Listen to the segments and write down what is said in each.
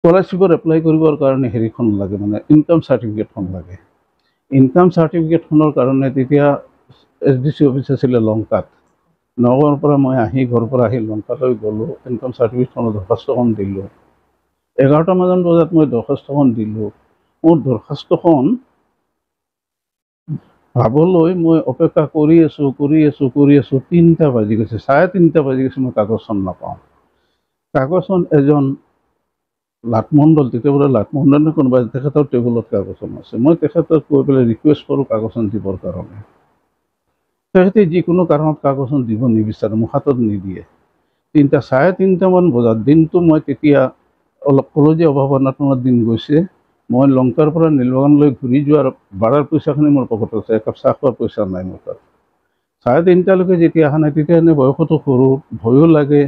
স্কলাৰশ্বিপত apply কৰিবৰ কাৰণে হেৰিখন লাগে, মানে ইনকাম চাৰ্টিফিকেটখন লাগে। ইনকাম চাৰ্টিফিকেটখনৰ কাৰণে তেতিয়া SDC অফিচ আছিলে লংকাত। নগাঁৱৰ পৰা মই ঘৰৰ পৰা আহি লংকালৈ গ'লোঁ, ইনকাম চাৰ্টিফিকেটখনৰ দৰখাস্তখন দিলোঁ। 11টামান বজাত মই দৰখাস্তখন দিলোঁ। মোৰ দৰখাস্তখন পাবলৈ মই অপেক্ষা কৰি আছোঁ 3টা বাজি গৈছে, 3:30 বাজি গৈছে, মই কাগজখন নাপাওঁ। কাগজখন এজন লাটমণ্ডল, তেতিয়া বোলে লাটমণ্ডল কোনোবা তেখেতৰ টেবুলত কাগজখন আছে। মই তেখেতক কৈ পেলাই ৰিকুৱেষ্ট কৰোঁ কাগজখন দিবৰ কাৰণে। তেখেতে যিকোনো কাৰণত কাগজখন দিব নিবিচাৰে, মোক হাতত নিদিয়ে। 3:30মান বজাত, দিনটো মই তেতিয়া অলপ কলেজীয়া অভাৱনাতনৰ দিন গৈছে। মই লংকাৰ পৰা নীলবাগানলৈ ঘূৰি যোৱাৰ ভাড়াৰ পইচাখিনি মোৰ পকেটত আছে, একাপ চাহ খোৱাৰ পইচা নাই মোৰ তাত। 3:30লৈকে যেতিয়া অহা নাই, তেতিয়া এনে বয়সতো সৰু, ভয়ো লাগে।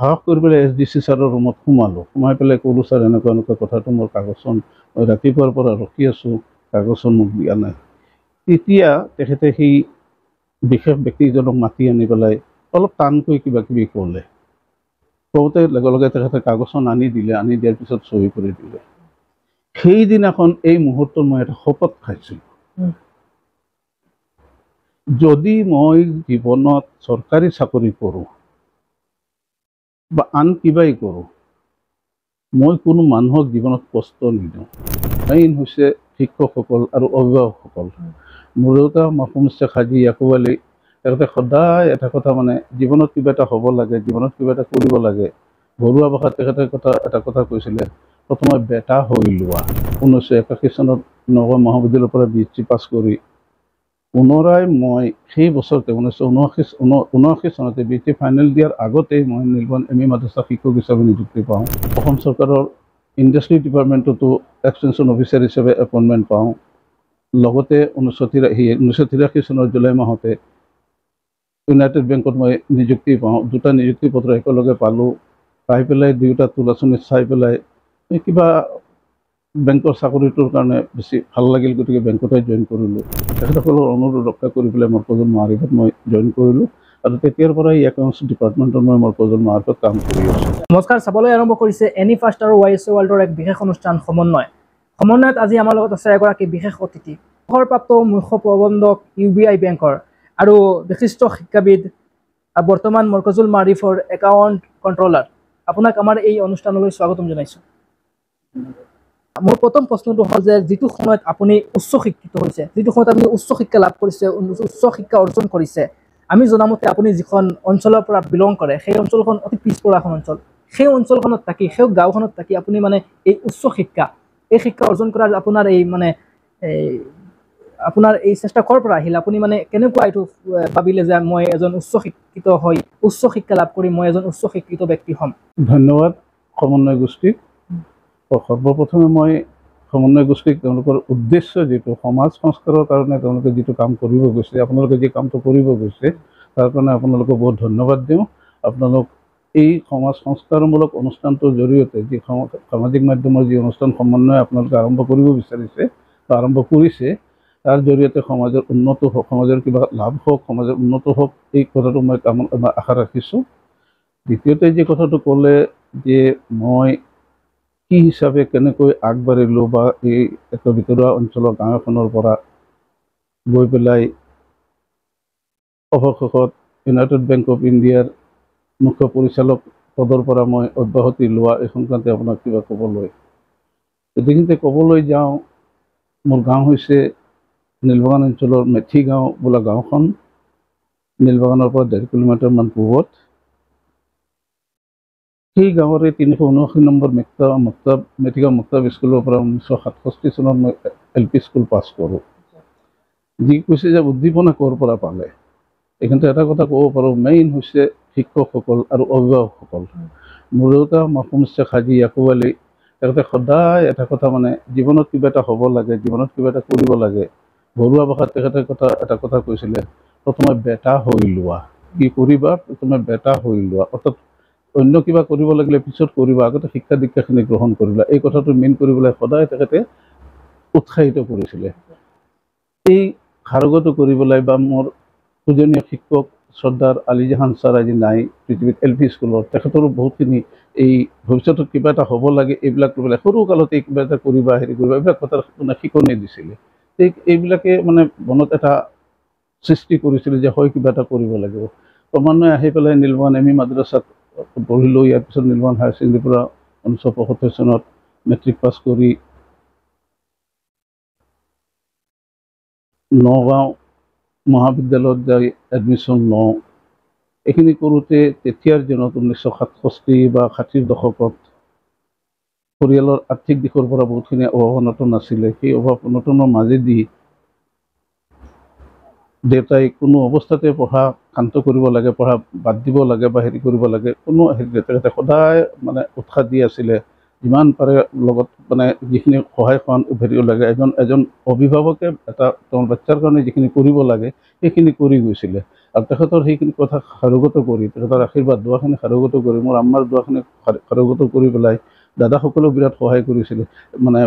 সাহস কৰি পেলাই SDC ছাৰৰ ৰুমত সোমাই পেলাই ক'লোঁ, ছাৰ এনেকুৱা কথাটো, মোৰ কাগজখন মই ৰাতিপুৱাৰ পৰা ৰখি আছোঁ, কাগজখন মোক দিয়া নাই। তেতিয়া তেখেতে সেই বিশেষ ব্যক্তিজনক মাতি আনি পেলাই অলপ টানকৈ কিবা কিবি ক'লে। কওঁতে লগে লগে তেখেতে কাগজখন আনি দিলে, আনি দিয়াৰ পিছত চহী কৰি দিলে। সেইদিনাখন এই মুহূৰ্তত মই এটা শপত খাইছিলোঁ, যদি মই জীৱনত চৰকাৰী চাকৰি কৰোঁ বা আন কিবাই কৰোঁ, মই কোনো মানুহক জীৱনত কষ্ট নিদিওঁ। মেইন হৈছে শিক্ষকসকল আৰু অভিভাৱকসকল। মোৰ দেউতা মৰহুম শ্বেখ হাজী ইয়াকুব আলী, তেখেতে সদায় এটা কথা, মানে জীৱনত কিবা এটা হ'ব লাগে, জীৱনত কিবা এটা কৰিব লাগে। ঘৰুৱা ভাষাত তেখেতে এটা কথা কৈছিলে, প্ৰথমে বেটা হৈ লোৱা। 1981 চনত নগাঁও মহাবিদ্যালয়ৰ পৰা BSc পাছ কৰি পুনৰাই মই সেই বছৰতে 1979 চনতে BSc ফাইনেল দিয়াৰ আগতেই মই নীলবাগান ME মাদ্ৰাছা শিক্ষক হিচাপে নিযুক্তি পাওঁ। অসম চৰকাৰৰ ইণ্ডাষ্ট্ৰি ডিপাৰ্টমেণ্টতো এক্সটেনশ্যন অফিচাৰ হিচাপে এপইণ্টমেণ্ট পাওঁ। লগতে 1983 চনৰ জুলাই মাহতে ইউনাইটেড বেংকত মই নিযুক্তি পাওঁ। 2টা নিযুক্তি পত্ৰ একেলগে পালোঁ। পাই পেলাই 2টা তোলাচনীত চাই পেলাই কিবা বেংকৰ চাকৰিটোৰ কাৰণে বেছি ভাল লাগিল, গতিকে বেংকতে জইন কৰিলোঁ। তেখেতসকলৰ অনুৰোধ ৰক্ষা কৰি পেলাই মোৰ প্ৰজন্ম আৰ্হিত মই জইন কৰিলোঁ, আৰু তেতিয়াৰ পৰাই একাউণ্টছ ডিপাৰ্টমেণ্টত মই মোৰ প্ৰজন্ম আৰ্হিত কাম কৰি আছোঁ। নমস্কাৰ, চাবলৈ আৰম্ভ কৰিছে এনি ফাৰ্ষ্ট আৰু YSO ৱৰ্ল্ডৰ এক বিশেষ অনুষ্ঠান সমন্বয়ত আজি আমাৰ লগত আছে এগৰাকী বিশেষ অতিথি, অৱসৰপ্ৰাপ্ত মুখ্য প্ৰবন্ধক UBI বেংকৰ আৰু বিশিষ্ট শিক্ষাবিদ, বৰ্তমান মৰকজুল মাৰিফৰ একাউণ্ট কণ্ট্ৰলাৰ। আপোনাক আমাৰ এই অনুষ্ঠানলৈ স্বাগতম জনাইছোঁ। মোৰ প্ৰথম প্ৰশ্নটো হ'ল যে যিটো সময়ত আপুনি উচ্চ শিক্ষিত হৈছে, যিটো সময়ত আপুনি উচ্চ শিক্ষা লাভ কৰিছে, উচ্চ শিক্ষা অৰ্জন কৰিছে, আমি জনামতে আপুনি যিখন অঞ্চলৰ পৰা বিলং কৰে, সেই অঞ্চলখন অতি পিছপৰা এখন অঞ্চল। সেই অঞ্চলখনত থাকি, সেই গাঁওখনত থাকি আপুনি মানে এই উচ্চ শিক্ষা অৰ্জন কৰাৰ আপোনাৰ আপোনাৰ এই চেষ্টা ক'ৰ পৰা আহিল? আপুনি মানে কেনেকুৱা এইটো ভাবিলে যে মই এজন উচ্চ শিক্ষিত হৈ উচ্চ শিক্ষা লাভ কৰি মই এজন উচ্চ শিক্ষিত ব্যক্তি হ'ম? ধন্যবাদ সমন্বয় গোষ্ঠীক। সৰ্বপ্ৰথমে মই সমন্বয় গোষ্ঠীক তেওঁলোকৰ উদ্দেশ্য, যিটো সমাজ সংস্কাৰৰ কাৰণে তেওঁলোকে যিটো কাম কৰিব গৈছে, আপোনালোকে যি কামটো কৰিব গৈছে, তাৰ কাৰণে আপোনালোকক বহুত ধন্যবাদ দিওঁ। আপোনালোক এই সমাজ সংস্কাৰমূলক অনুষ্ঠানটোৰ জৰিয়তে যি সামাজিক মাধ্যমৰ যি অনুষ্ঠান সমন্বয় আপোনালোকে আৰম্ভ কৰিব বিচাৰিছে বা আৰম্ভ কৰিছে, তাৰ জৰিয়তে সমাজৰ উন্নত হওক, সমাজৰ কিবা লাভ হওক, সমাজৰ উন্নত হওক, এই কথাটো মই আশা ৰাখিছোঁ। দ্বিতীয়তে যি কথাটো ক'লে যে মই কি হিচাপে কেনেকৈ আগবাঢ়িলোঁ, বা এই এটা ভিতৰুৱা অঞ্চলৰ গাঁও এখনৰ পৰা গৈ পেলাই অৱশেষত ইউনাইটেড বেংক অফ ইণ্ডিয়াৰ মুখ্য পৰিচালক পদৰ পৰা মই অব্যাহতি লোৱা, এই সংক্ৰান্তে আপোনাক কিবা ক'বলৈ যিখিনিতে ক'বলৈ যাওঁ, মোৰ গাঁও হৈছে নীলবাগান অঞ্চলৰ মেথি গাঁও বোলা গাঁওখন, নীলবাগানৰ পৰা 1.5 কিলোমিটাৰমান পূবত। সেই গাঁৱৰে 379 নম্বৰ মেথিগাঁও মুক্তাব স্কুলৰ পৰা 1967 চনত মই LP স্কুল পাছ কৰোঁ। যি কৈছে যে উদ্দীপনা ক'ৰ পৰা পালে, এইখিনিতে এটা কথা ক'ব পাৰোঁ, মেইন হৈছে শিক্ষকসকল আৰু অভিভাৱকসকল। মোৰ দেউতা মৰহুম শ্বেখ হাজী ইয়াকুব আলী, তেখেতে সদায় এটা কথা, মানে জীৱনত কিবা এটা হ'ব লাগে, জীৱনত কিবা এটা কৰিব লাগে। ঘৰুৱা ভাষাত তেখেতে এটা কথা কৈছিলে, প্ৰথমে বেটা হৈ লোৱা। কি কৰিবা? প্ৰথমে বেটা হৈ লোৱা। অৰ্থাৎ অন্য কিবা কৰিব লাগিলে পিছত কৰিবা, আগতে শিক্ষা দীক্ষাখিনি গ্ৰহণ কৰিবা। এই কথাটো মেইন কৰিবলৈ সদায় তেখেতে উৎসাহিত কৰিছিলে। এই কাৰ্যটো কৰিবলৈ বা মোৰ পূজনীয় শিক্ষক শ্ৰদ্ধাৰ আলি জাহান ছাৰ আজি নাই পৃথিৱীত LP স্কুলত, তেখেতৰো বহুতখিনি এই ভৱিষ্যতত কিবা এটা হ'ব লাগে এইবিলাক কৰিবলৈ সৰু কালতে কিবা এটা কৰিবা হেৰি কৰিবা এইবিলাক কথা মানে শিকনি দিছিলে। এইবিলাকে মানে মনত এটা সৃষ্টি কৰিছিলে যে হয় কিবা এটা কৰিব লাগিব। ক্ৰমান্বয়ে আহি পেলাই নীলমোহন ME মাদ্ৰাছাত পঢ়িলোঁ। ইয়াৰ পিছত নীলমোহন হায়াৰ ছেকেণ্ডেৰীৰ পৰা 1975 চনত মেট্ৰিক পাছ কৰি নগাঁও মহাবিদ্যালয়ত যাই এডমিশ্যন লওঁ। এইখিনি কৰোঁতে তেতিয়াৰ দিনত 1967 বা 60ৰ দশকত পৰিয়ালৰ আৰ্থিক দিশৰ পৰা বহুতখিনি অভাৱ অনাটন আছিলে। সেই অভাৱ অনাটনৰ মাজেদি দেউতাই কোনো অৱস্থাতে পঢ়া শান্ত কৰিব লাগে, পঢ়া বাদ দিব লাগে বা হেৰি কৰিব লাগে কোনো হেৰি তেখেতে সদায় মানে উৎসাহ দি আছিলে। যিমান পাৰে লগত মানে যিখিনি সহায় হেৰিও লাগে এজন অভিভাৱকে এটা তেওঁৰ বাচ্চাৰ কাৰণে যিখিনি কৰিব লাগে সেইখিনি কৰি গৈছিলে। আৰু তেখেতৰ সেইখিনি কথা সাৰোগত কৰি তেখেতৰ আশীৰ্বাদ দোৱাখিনি সাৰোগত কৰি মোৰ আম্মাৰ দোৱাখিনি সাৰোগত কৰি পেলাই দাদাসকলেও বিৰাট সহায় কৰিছিলে। মানে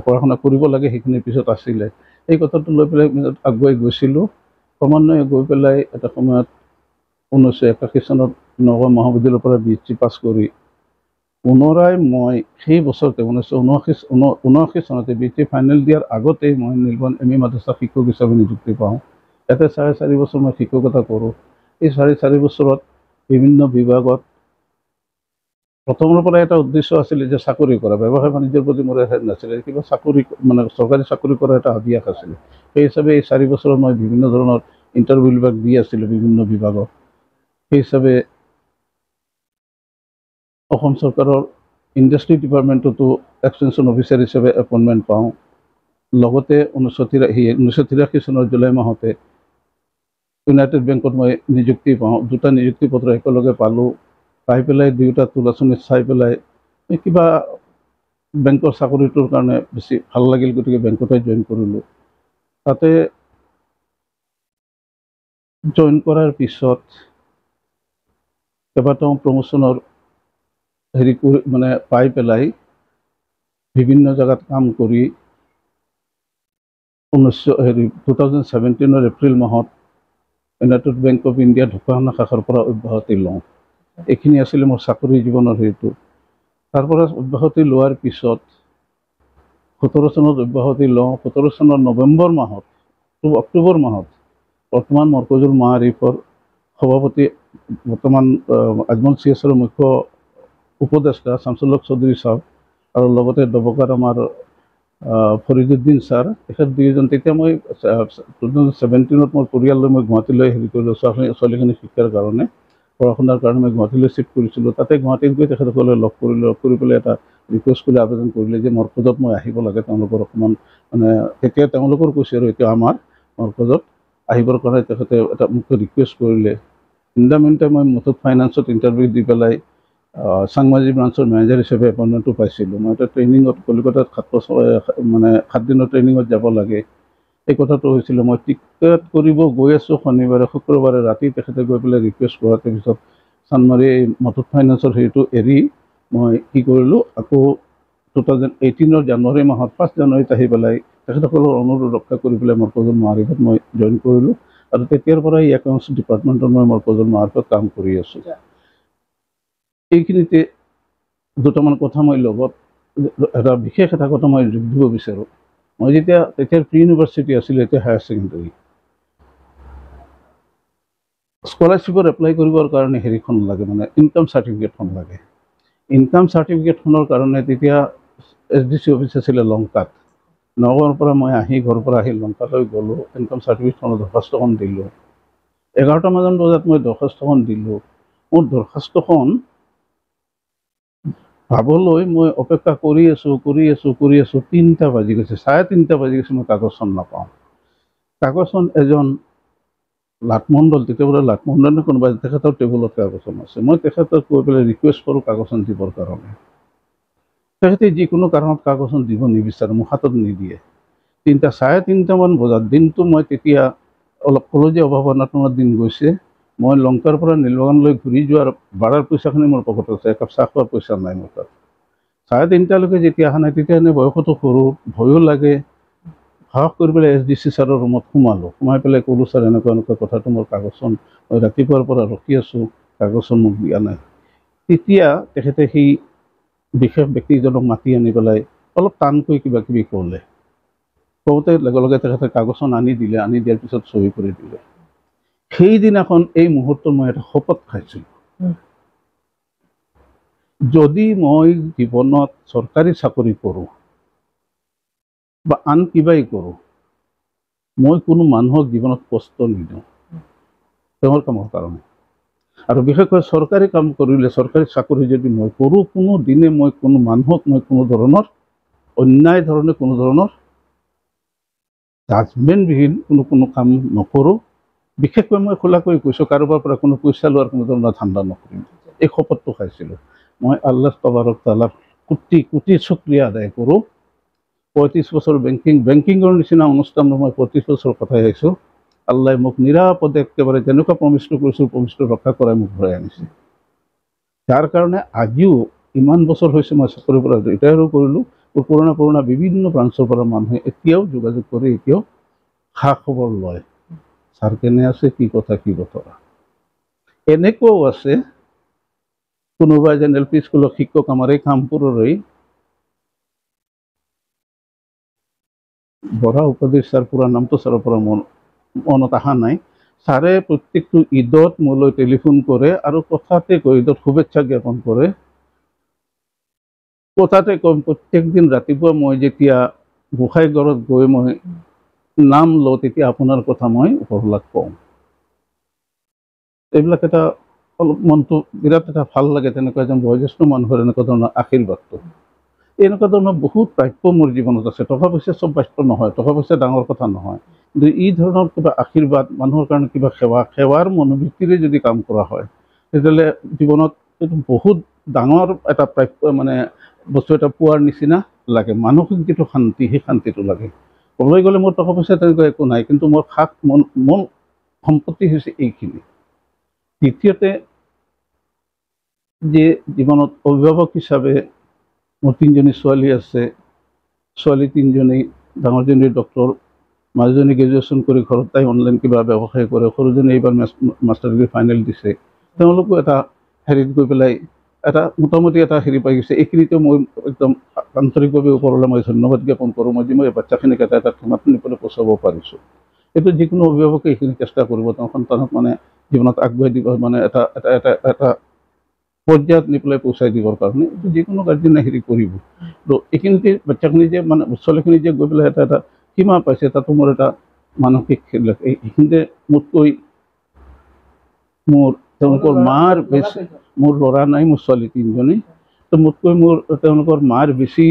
পঢ়া শুনা কৰিব লাগে সেইখিনি পিছত আছিলে। এই কথাটো লৈ পেলাই আগুৱাই গৈছিলোঁ। ক্ৰমান্বয়ে গৈ পেলাই এটা সময়ত 1981 চনত নগাঁও মহাবিদ্যালয়ৰ পৰা BSc পাছ কৰি পুনৰাই মই সেই বছৰতে 1979 চনতে BSc ফাইনেল দিয়াৰ আগতেই মই নীলমোহন ME মাদ্ৰাছাত শিক্ষক হিচাপে নিযুক্তি পাওঁ। ইয়াতে 4.5 বছৰ মই শিক্ষকতা কৰোঁ। এই 4.5 বছৰত বিভিন্ন বিভাগত প্ৰথমৰ পৰা এটা উদ্দেশ্য আছিলে যে চাকৰি কৰা, ব্যৱসায় বাণিজ্যৰ প্ৰতি মোৰ হেৰি নাছিলে, কিবা চাকৰি মানে চৰকাৰী চাকৰি কৰাৰ এটা আভিয়াস আছিলে। সেই হিচাপে এই 4 বছৰত মই বিভিন্ন ধৰণৰ ইণ্টাৰভিউবিলাক দি আছিলোঁ বিভিন্ন বিভাগত। সেই হিচাপে অসম চৰকাৰৰ ইণ্ডাষ্ট্ৰি ডিপাৰ্টমেণ্টতো এক্সটেনশ্যন অফিচাৰ হিচাপে এপইণ্টমেণ্ট পাওঁ। লগতে 1983 চনৰ জুলাই মাহতে ইউনাইটেড বেংকত মই নিযুক্তি পাওঁ। দুটা নিযুক্তি পত্ৰ একেলগে পালোঁ। পাই পেলাই দুয়োটা তোলাচনীত চাই পেলাই কিবা বেংকৰ চাকৰিটোৰ কাৰণে বেছি ভাল লাগিল, গতিকে বেংকতে জইন কৰিলোঁ। তাতে জইন কৰাৰ পিছত কেইবাটাও প্ৰমোশ্যনৰ হেৰি কৰি মানে পাই পেলাই বিভিন্ন জেগাত কাম কৰি 2017 এপ্ৰিল মাহত United bank of India Dhakuakhana শাখাৰ পৰা অব্যাহতি লওঁ। এইখিনি আছিলে মোৰ চাকৰি জীৱনৰ হেৰিটো। তাৰ পৰা অব্যাহতি লোৱাৰ পিছত 17 চনত অব্যাহতি লওঁ। 17 চনৰ নৱেম্বৰ মাহত অক্টোবৰ মাহত বৰ্তমান মৰকজুল মাআৰিফৰ সভাপতি বৰ্তমান আজমল CS ৰ মুখ্য উপদেষ্টা শামছুল হক চৌধুৰী চাওক আৰু লগতে দবকাৰ আমাৰ ফৰিদুদ্দিন ছাৰ, তেখেত দুয়োজন। তেতিয়া মই 2017 মোৰ পৰিয়াললৈ মই গুৱাহাটীলৈ হেৰি কৰিলোঁ ছোৱালীখিনি শিক্ষাৰ কাৰণে, পঢ়া শুনাৰ কাৰণে মই গুৱাহাটীলৈ শিফ্ট কৰিছিলোঁ। তাতে গুৱাহাটীত গৈ তেখেতসকলে লগ কৰিলোঁ। লগ কৰি পেলাই এটা ৰিকুৱেষ্ট কৰি আবেদন কৰিলে যে মৰকজত মই আহিব লাগে, তেওঁলোকৰ অকণমান মানে তেতিয়া তেওঁলোকৰ কৈছে আৰু এতিয়া আমাৰ মৰকজত আহিবৰ কাৰণে তেখেতে এটা মোক ৰিকুৱেষ্ট কৰিলে। ইন দ্য মিন টাইম মই মুথুত ফাইনেন্সত ইণ্টাৰভিউ দি পেলাই চাংমাজি ব্ৰাঞ্চৰ মেনেজাৰ হিচাপে এপইণ্টমেণ্টটো পাইছিলোঁ। মই এটা ট্ৰেইনিঙত কলিকতাত 7 দিনৰ ট্ৰেইনিঙত যাব লাগে। এই কথাটো হৈছিলে। মই টিকেট কৰিব গৈ আছোঁ শনিবাৰে, শুক্ৰবাৰে ৰাতি তেখেতে গৈ পেলাই ৰিকুৱেষ্ট কৰাৰ পিছত চানমাৰী মুথুত ফাইনেন্সৰ হেৰিটো এৰি মই কি কৰিলোঁ, আকৌ 2018 জানুৱাৰী মাহত 1 জানুৱাৰীত আহি পেলাই তেখেতসকলৰ অনুৰোধ ৰক্ষা কৰি পেলাই মৰকজুল মাআৰিফত মই জইন কৰিলোঁ। আৰু তেতিয়াৰ পৰাই একাউণ্টছ ডিপাৰ্টমেণ্টত মই মৰকজুল মাআৰিফত কাম কৰি আছোঁ। এইখিনিতে দুটামান কথা মই লগত এটা বিশেষ এটা কথা মই যোগ দিব বিচাৰোঁ। মই তেতিয়াৰ প্ৰি ইউনিভাৰ্চিটি আছিলে, এতিয়া হায়াৰ ছেকেণ্ডেৰী স্কলাৰশ্বিপত এপ্লাই কৰিবৰ কাৰণে হেৰিখন লাগে, মানে ইনকাম চাৰ্টিফিকেটখন লাগে। ইনকাম চাৰ্টিফিকেটখনৰ কাৰণে তেতিয়া SDC অফিচ আছিলে লংকাত। নগাঁৱৰ পৰা মই ঘৰৰ পৰা আহি লংকালৈ গ'লোঁ। ইনকাম চাৰ্টিফিকেটখনৰ দৰখাস্তখন দিলোঁ। 11টামান বজাত মই দৰখাস্তখন দিলোঁ। মোৰ দৰখাস্তখন পাবলৈ মই অপেক্ষা কৰি আছোঁ 3টা বাজি গৈছে, 3:30 বাজি গৈছে, মই কাগজখন নাপাওঁ। কাগজখন এজন লাটমণ্ডল, তেতিয়াৰ লাটমণ্ডল কোনোবা তেখেতৰ টেবুলত কাগজখন আছে। মই তেখেতক কৈ পেলাই ৰিকুৱেষ্ট কৰোঁ কাগজখন দিবৰ কাৰণে। তেখেতে যিকোনো কাৰণত কাগজখন দিব নিবিচাৰে, মোক হাতত নিদিয়ে। 3:30মান বজাত দিনটো মই তেতিয়া অলপ কলজীয়া অভাৱ অনাটনৰ দিন গৈছে। মই লংকাৰ পৰা নীলবাগানলৈ ঘূৰি যোৱাৰ ভাড়াৰ পইচাখিনি মোৰ পকেটত আছে, একাপ চাহ খোৱাৰ পইচা নাই মোৰ তাত। 3:30লৈকে যেতিয়া অহা নাই, তেতিয়া এনে বয়সতো সৰু, ভয়ো লাগে, সাহস কৰি পেলাই SDC ছাৰৰ ৰুমত সোমালোঁ। সোমাই পেলাই ক'লোঁ, ছাৰ এনেকুৱা এনেকুৱা কথাটো মোৰ কাগজখন মই ৰাতিপুৱাৰ পৰা ৰখি আছোঁ, কাগজখন মোক দিয়া নাই। তেতিয়া তেখেতে সেই বিশেষ ব্যক্তিজনক মাতি আনি পেলাই অলপ টানকৈ কিবা কিবি ক'লে। কওঁতে লগে লগে তেখেতে কাগজখন আনি দিলে, আনি দিয়াৰ পিছত চহী কৰি দিলে। সেইদিনাখন এই মুহূৰ্তত মই এটা শপত খাইছিলোঁ, যদি মই জীৱনত চৰকাৰী চাকৰি কৰোঁ বা আন কিবাই কৰোঁ, মই কোনো মানুহক জীৱনত কষ্ট নিদিওঁ তেওঁৰ কামৰ কাৰণে। আৰু বিশেষকৈ চৰকাৰী কাম কৰিলে, চৰকাৰী চাকৰি যদি মই কৰোঁ, কোনো দিনে মই কোনো মানুহক মই কোনো ধৰণৰ অন্যায় ধৰণে কোনো ধৰণৰ জাজমেণ্টবিহীন কোনো কাম নকৰোঁ। বিশেষকৈ মই খোলাকৈ কৈছোঁ, কাৰোবাৰ পৰা কোনো পইচা লোৱাৰ কোনো ধৰণৰ ধান্দা নকৰিম। এই শপতটো খাইছিলোঁ মই। আল্লাহ তবাৰক তাআলাৰ কোটি কোটি শুকৰিয়া আদায় কৰোঁ। 35 বছৰ বেংকিঙৰ নিচিনা অনুষ্ঠান মই 35 বছৰ কথাই আহিছোঁ। আল্লাহ মোক নিৰাপদে একেবাৰে যেনেকুৱা প্ৰমিছটো কৰিছোঁ, প্ৰমিছটো ৰক্ষা কৰাই মোক ঘূৰাই আনিছে। যাৰ কাৰণে আজিও ইমান বছৰ হৈছে মই চাকৰিৰ পৰা ৰিটায়াৰো কৰিলোঁ। পুৰণা বিভিন্ন ব্ৰাঞ্চৰ পৰা মানুহে এতিয়াও যোগাযোগ কৰি এতিয়াও খা খবৰ লয়, ছাৰ কেনে আছে, কি কথা কি বতৰা। এনেকুৱাও আছে কোনোবা এজন LP স্কুলৰ শিক্ষক আমাৰ এই কামপুৰৰে বৰা উপদেশ, ছাৰ পুৰা নামটো ছাৰৰ পৰা মনত অহা নাই। ছাৰে প্ৰত্যেকটো ঈদত মোলৈ টেলিফোন কৰে আৰু কথাতে কয়, ঈদত শুভেচ্ছা জ্ঞাপন কৰে। কথাতে কম, প্ৰত্যেক দিন ৰাতিপুৱা মই যেতিয়া গোসাঁইঘৰত গৈ মই নাম লওঁ, তেতিয়া আপোনাৰ কথা মই উপৰলাক কওঁ। এইবিলাক এটা অলপ মনটো বিৰাট এটা ভাল লাগে, তেনেকুৱা এজন বয়োজ্যেষ্ঠ মানুহৰ এনেকুৱা ধৰণৰ আশীৰ্বাদটো। এনেকুৱা ধৰণৰ বহুত প্ৰাপ্য মোৰ জীৱনত আছে। টকা পইচা চব প্ৰাপ্য নহয়, টকা পইচা ডাঙৰ কথা নহয়, কিন্তু এই ধৰণৰ কিবা আশীৰ্বাদ, মানুহৰ কাৰণে কিবা সেৱাৰ মনোবৃত্তিৰে যদি কাম কৰা হয়, তেতিয়াহ'লে জীৱনত এইটো বহুত ডাঙৰ এটা প্ৰাপ্য মানে বস্তু এটা পোৱাৰ নিচিনা লাগে। মানসিক যিটো শান্তি, সেই শান্তিটো লাগে। ক'বলৈ গ'লে মোৰ টকা পইচা তেনেকুৱা একো নাই, কিন্তু মোৰ মন সম্পত্তি হৈছে এইখিনি। দ্বিতীয়তে, যে জীৱনত অভিভাৱক হিচাপে মোৰ 3জনী ছোৱালী আছে। ছোৱালী 3জনী, ডাঙৰজনী ডক্টৰ, মাজুজনী গ্ৰেজুৱেশ্যন কৰি ঘৰত তাই অনলাইন কিবা ব্যৱসায় কৰে, সৰুজনী এইবাৰ মাষ্টাৰ ডিগ্ৰী ফাইনেল দিছে। তেওঁলোকো এটা হেৰিত গৈ পেলাই এটা মোটামুটি এটা হেৰি পাই গৈছে। এইখিনিতে মই একদম আন্তৰিকভাৱে ওপৰলৈ মই ধন্যবাদ জ্ঞাপন কৰোঁ, মই বাচ্চাখিনিক এটা সীমাখিনি পেলাই পচাব পাৰিছোঁ। এইটো যিকোনো অভিভাৱকে এইখিনি চেষ্টা কৰিব, তেওঁৰ সন্তানক মানে জীৱনত আগুৱাই দিব, মানে এটা পৰ্যায়ত নি পেলাই পৌঁছাই দিবৰ কাৰণে এইটো যিকোনো গাৰ্জেনে হেৰি কৰিব। তো এইখিনিতে বাচ্চাখিনি যে মানে ছোৱালীখিনি যে গৈ পেলাই এটা সীমা পাইছে, তাতো মোৰ এটা মানসিক এইখিনিতে মোতকৈ মোৰ তেওঁলোকৰ মাৰ বেছি, মোৰ ল'ৰা নাই, মোৰ ছোৱালী 3জনী, তো মোতকৈ তেওঁলোকৰ মাৰ বেছি